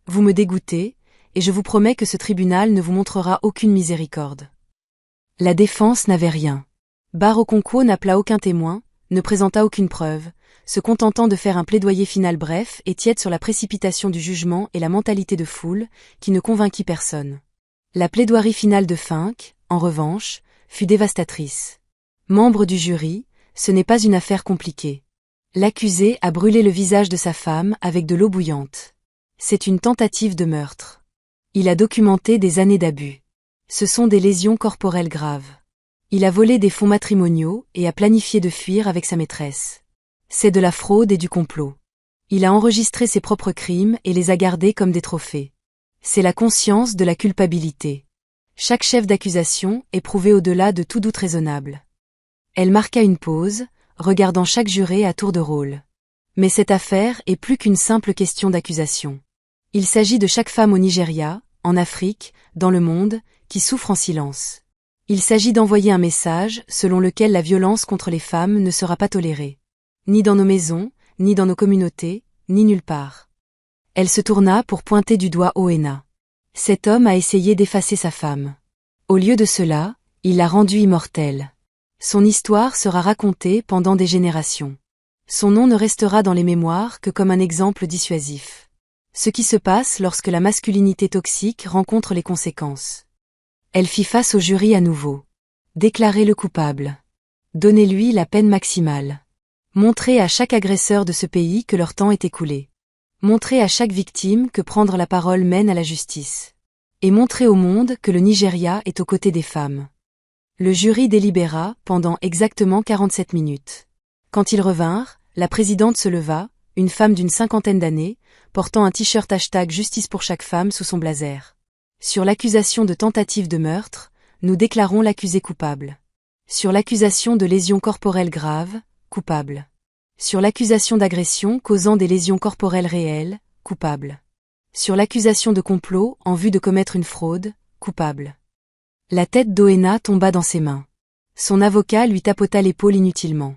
Vous me dégoûtez, et je vous promets que ce tribunal ne vous montrera aucune miséricorde. La défense n'avait rien. Barokonko n'appela aucun témoin, ne présenta aucune preuve, se contentant de faire un plaidoyer final bref et tiède sur la précipitation du jugement et la mentalité de foule, qui ne convainquit personne. La plaidoirie finale de Fink, en revanche, fut dévastatrice. Membre du jury, ce n'est pas une affaire compliquée. L'accusé a brûlé le visage de sa femme avec de l'eau bouillante. C'est une tentative de meurtre. Il a documenté des années d'abus. Ce sont des lésions corporelles graves. Il a volé des fonds matrimoniaux et a planifié de fuir avec sa maîtresse. C'est de la fraude et du complot. Il a enregistré ses propres crimes et les a gardés comme des trophées. C'est la conscience de la culpabilité. Chaque chef d'accusation est prouvé au-delà de tout doute raisonnable. Elle marqua une pause, regardant chaque juré à tour de rôle. Mais cette affaire est plus qu'une simple question d'accusation. Il s'agit de chaque femme au Nigeria, en Afrique, dans le monde, qui souffre en silence. Il s'agit d'envoyer un message selon lequel la violence contre les femmes ne sera pas tolérée. Ni dans nos maisons, ni dans nos communautés, ni nulle part. Elle se tourna pour pointer du doigt Oena. Cet homme a essayé d'effacer sa femme. Au lieu de cela, il l'a rendue immortelle. Son histoire sera racontée pendant des générations. Son nom ne restera dans les mémoires que comme un exemple dissuasif. Ce qui se passe lorsque la masculinité toxique rencontre les conséquences. Elle fit face au jury à nouveau. Déclarez-le coupable. Donnez-lui la peine maximale. Montrez à chaque agresseur de ce pays que leur temps est écoulé. Montrez à chaque victime que prendre la parole mène à la justice. Et montrez au monde que le Nigeria est aux côtés des femmes. Le jury délibéra pendant exactement 47 minutes. Quand ils revinrent, la présidente se leva, une femme d'une 50aine d'années, portant un t-shirt #Justice pour chaque femme sous son blazer. Sur l'accusation de tentative de meurtre, nous déclarons l'accusé coupable. Sur l'accusation de lésions corporelles graves, coupable. Sur l'accusation d'agression causant des lésions corporelles réelles, coupable. Sur l'accusation de complot en vue de commettre une fraude, coupable. La tête d'Oena tomba dans ses mains. Son avocat lui tapota l'épaule inutilement.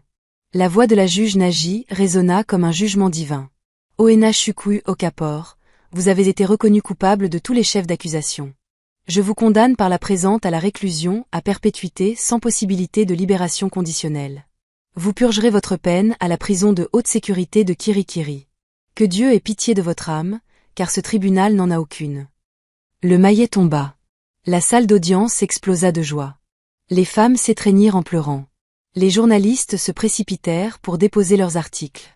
La voix de la juge Nagy résonna comme un jugement divin. Oena Chukwu Okafor, vous avez été reconnu coupable de tous les chefs d'accusation. Je vous condamne par la présente à la réclusion à perpétuité sans possibilité de libération conditionnelle. Vous purgerez votre peine à la prison de haute sécurité de Kirikiri. Que Dieu ait pitié de votre âme, car ce tribunal n'en a aucune. Le maillet tomba. La salle d'audience explosa de joie. Les femmes s'étreignirent en pleurant. Les journalistes se précipitèrent pour déposer leurs articles.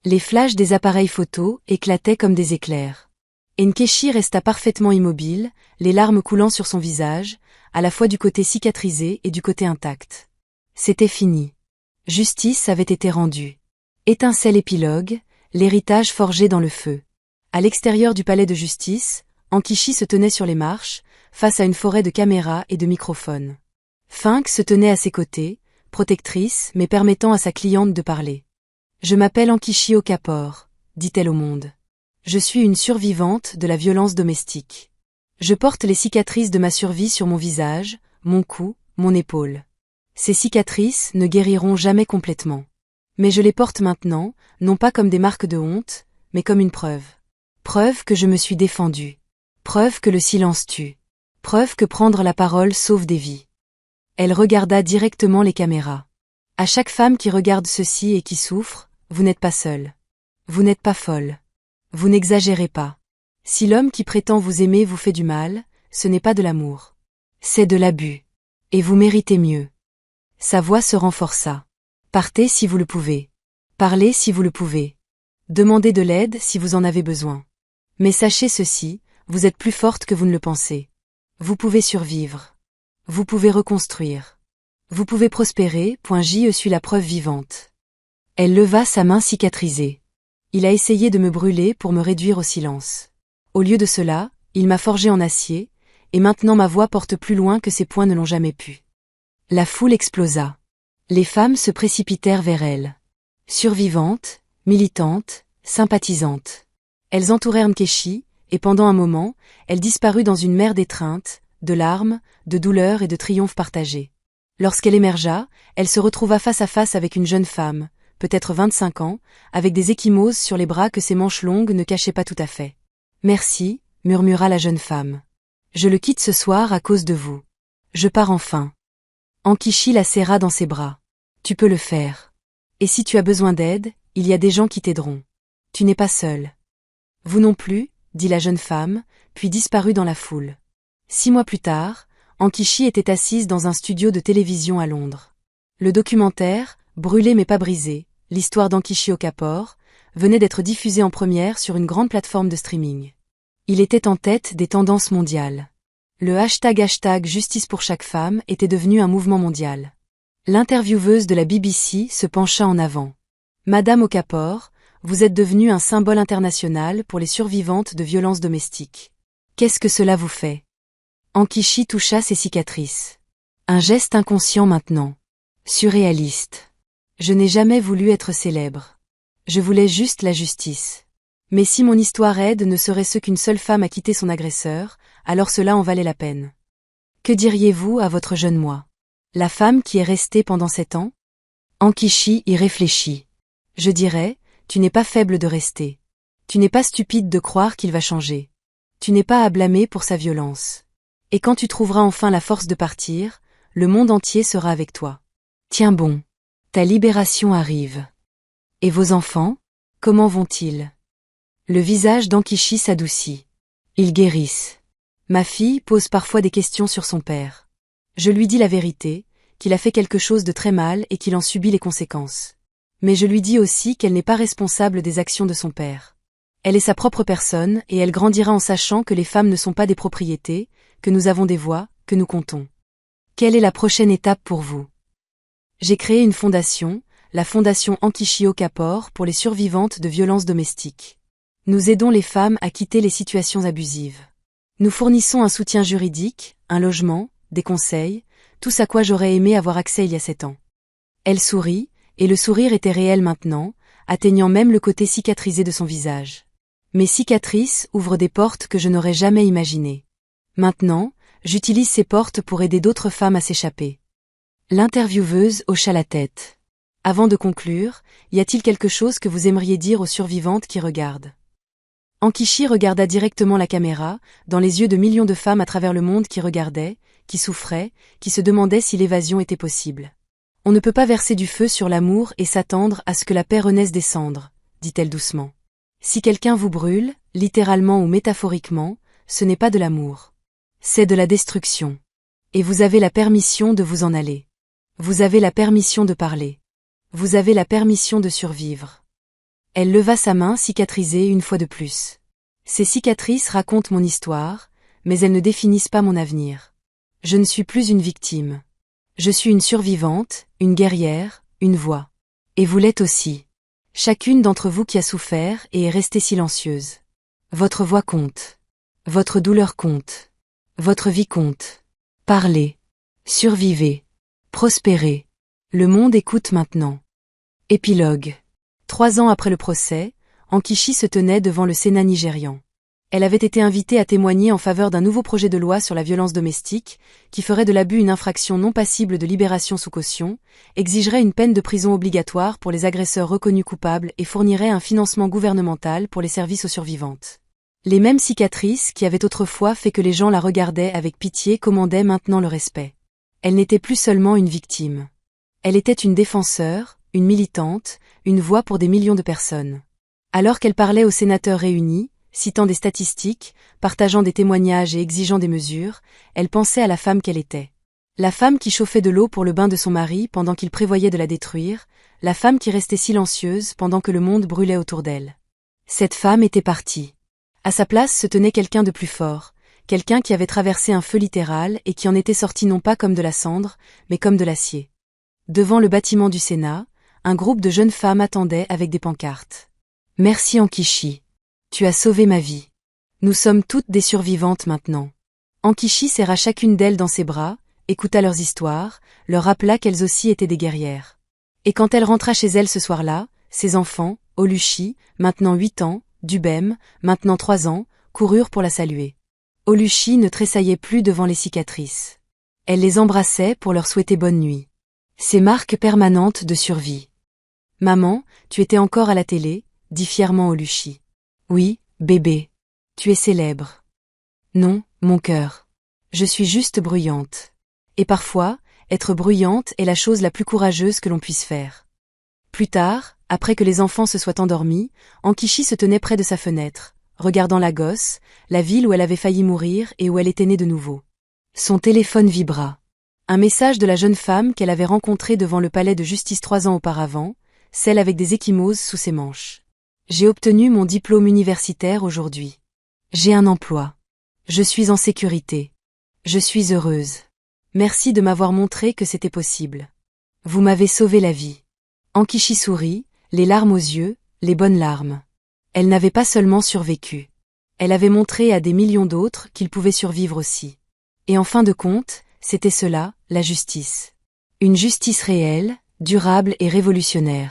Les flashs des appareils photos éclataient comme des éclairs. Nkechi resta parfaitement immobile, les larmes coulant sur son visage, à la fois du côté cicatrisé et du côté intact. C'était fini. Justice avait été rendue. Étincelle épilogue, l'héritage forgé dans le feu. À l'extérieur du palais de justice, Nkechi se tenait sur les marches, face à une forêt de caméras et de microphones. Fink se tenait à ses côtés, protectrice mais permettant à sa cliente de parler. « Je m'appelle Nkechi Okafor, dit-elle au monde. Je suis une survivante de la violence domestique. Je porte les cicatrices de ma survie sur mon visage, mon cou, mon épaule. Ces cicatrices ne guériront jamais complètement. Mais je les porte maintenant, non pas comme des marques de honte, mais comme une preuve. Preuve que je me suis défendue. Preuve que le silence tue. Preuve que prendre la parole sauve des vies. » Elle regarda directement les caméras. À chaque femme qui regarde ceci et qui souffre, vous n'êtes pas seule. Vous n'êtes pas folle. Vous n'exagérez pas. Si l'homme qui prétend vous aimer vous fait du mal, ce n'est pas de l'amour. C'est de l'abus. Et vous méritez mieux. Sa voix se renforça. Partez si vous le pouvez. Parlez si vous le pouvez. Demandez de l'aide si vous en avez besoin. Mais sachez ceci, vous êtes plus forte que vous ne le pensez. Vous pouvez survivre. Vous pouvez reconstruire. Vous pouvez prospérer. Je suis la preuve vivante. Elle leva sa main cicatrisée. Il a essayé de me brûler pour me réduire au silence. Au lieu de cela, il m'a forgé en acier, et maintenant ma voix porte plus loin que ses poings ne l'ont jamais pu. La foule explosa. Les femmes se précipitèrent vers elle. Survivantes, militantes, sympathisantes. Elles entourèrent Nkechi, et pendant un moment, elle disparut dans une mer d'étreinte, de larmes, de douleur et de triomphe partagés. Lorsqu'elle émergea, elle se retrouva face à face avec une jeune femme, peut-être 25 ans, avec des ecchymoses sur les bras que ses manches longues ne cachaient pas tout à fait. « Merci, » murmura la jeune femme. « Je le quitte ce soir à cause de vous. Je pars enfin. » Nkechi la serra dans ses bras. « Tu peux le faire. Et si tu as besoin d'aide, il y a des gens qui t'aideront. Tu n'es pas seule. »« Vous non plus, » dit la jeune femme, puis disparut dans la foule. 6 mois plus tard, Nkechi était assise dans un studio de télévision à Londres. Le documentaire, Brûlé mais pas brisé, l'histoire d'Nkechi Okafor, venait d'être diffusé en première sur une grande plateforme de streaming. Il était en tête des tendances mondiales. Le #, Justice pour chaque femme était devenu un mouvement mondial. L'intervieweuse de la BBC se pencha en avant. « Madame Okafor, vous êtes devenue un symbole international pour les survivantes de violences domestiques. Qu'est-ce que cela vous fait ?» Nkechi toucha ses cicatrices. Un geste inconscient maintenant. Surréaliste. Je n'ai jamais voulu être célèbre. Je voulais juste la justice. Mais si mon histoire aide ne serait-ce qu'une seule femme à quitter son agresseur, alors cela en valait la peine. Que diriez-vous à votre jeune moi? La femme qui est restée pendant 7 ans? Nkechi y réfléchit. Je dirais, tu n'es pas faible de rester. Tu n'es pas stupide de croire qu'il va changer. Tu n'es pas à blâmer pour sa violence. Et quand tu trouveras enfin la force de partir, le monde entier sera avec toi. Tiens bon. Ta libération arrive. Et vos enfants, comment vont-ils? Le visage d'Nkechi s'adoucit. Ils guérissent. Ma fille pose parfois des questions sur son père. Je lui dis la vérité, qu'il a fait quelque chose de très mal et qu'il en subit les conséquences. Mais je lui dis aussi qu'elle n'est pas responsable des actions de son père. Elle est sa propre personne et elle grandira en sachant que les femmes ne sont pas des propriétés, que nous avons des voix, que nous comptons. Quelle est la prochaine étape pour vous? J'ai créé une fondation, la fondation Ankichi Okafor pour les survivantes de violences domestiques. Nous aidons les femmes à quitter les situations abusives. Nous fournissons un soutien juridique, un logement, des conseils, tout à quoi j'aurais aimé avoir accès il y a 7 ans. Elle sourit, et le sourire était réel maintenant, atteignant même le côté cicatrisé de son visage. Mes cicatrices ouvrent des portes que je n'aurais jamais imaginées. Maintenant, j'utilise ces portes pour aider d'autres femmes à s'échapper. L'intervieweuse hocha la tête. Avant de conclure, y a-t-il quelque chose que vous aimeriez dire aux survivantes qui regardent? Ankichi regarda directement la caméra, dans les yeux de millions de femmes à travers le monde qui regardaient, qui souffraient, qui se demandaient si l'évasion était possible. On ne peut pas verser du feu sur l'amour et s'attendre à ce que la paix renaisse des cendres, dit-elle doucement. Si quelqu'un vous brûle, littéralement ou métaphoriquement, ce n'est pas de l'amour. C'est de la destruction. Et vous avez la permission de vous en aller. Vous avez la permission de parler. Vous avez la permission de survivre. Elle leva sa main cicatrisée une fois de plus. Ces cicatrices racontent mon histoire, mais elles ne définissent pas mon avenir. Je ne suis plus une victime. Je suis une survivante, une guerrière, une voix. Et vous l'êtes aussi. Chacune d'entre vous qui a souffert et est restée silencieuse. Votre voix compte. Votre douleur compte. Votre vie compte. Parlez. Survivez. Prospérez. Le monde écoute maintenant. Épilogue. 3 ans après le procès, Ankichi se tenait devant le Sénat nigérian. Elle avait été invitée à témoigner en faveur d'un nouveau projet de loi sur la violence domestique, qui ferait de l'abus une infraction non passible de libération sous caution, exigerait une peine de prison obligatoire pour les agresseurs reconnus coupables et fournirait un financement gouvernemental pour les services aux survivantes. Les mêmes cicatrices qui avaient autrefois fait que les gens la regardaient avec pitié commandaient maintenant le respect. Elle n'était plus seulement une victime. Elle était une défenseure, une militante, une voix pour des millions de personnes. Alors qu'elle parlait aux sénateurs réunis, citant des statistiques, partageant des témoignages et exigeant des mesures, elle pensait à la femme qu'elle était. La femme qui chauffait de l'eau pour le bain de son mari pendant qu'il prévoyait de la détruire, la femme qui restait silencieuse pendant que le monde brûlait autour d'elle. Cette femme était partie. À sa place se tenait quelqu'un de plus fort, quelqu'un qui avait traversé un feu littéral et qui en était sorti non pas comme de la cendre, mais comme de l'acier. Devant le bâtiment du Sénat, un groupe de jeunes femmes attendait avec des pancartes. « Merci Ankichi. Tu as sauvé ma vie. Nous sommes toutes des survivantes maintenant. » Ankichi serra chacune d'elles dans ses bras, écouta leurs histoires, leur rappela qu'elles aussi étaient des guerrières. Et quand elle rentra chez elle ce soir-là, ses enfants, Oluchi, maintenant 8 ans, Dubem, maintenant 3 ans, coururent pour la saluer. Oluchi ne tressaillait plus devant les cicatrices. Elle les embrassait pour leur souhaiter bonne nuit. Ces marques permanentes de survie. « Maman, tu étais encore à la télé », dit fièrement Oluchi. « Oui, bébé. Tu es célèbre. »« Non, mon cœur. Je suis juste bruyante. Et parfois, être bruyante est la chose la plus courageuse que l'on puisse faire. » Plus tard, après que les enfants se soient endormis, Ankichi se tenait près de sa fenêtre, regardant Lagos, la ville où elle avait failli mourir et où elle était née de nouveau. Son téléphone vibra. Un message de la jeune femme qu'elle avait rencontrée devant le palais de justice 3 ans auparavant, celle avec des ecchymoses sous ses manches. J'ai obtenu mon diplôme universitaire aujourd'hui. J'ai un emploi. Je suis en sécurité. Je suis heureuse. Merci de m'avoir montré que c'était possible. Vous m'avez sauvé la vie. Ankichi sourit, les larmes aux yeux, les bonnes larmes. Elle n'avait pas seulement survécu. Elle avait montré à des millions d'autres qu'ils pouvaient survivre aussi. Et en fin de compte, c'était cela, la justice. Une justice réelle, durable et révolutionnaire.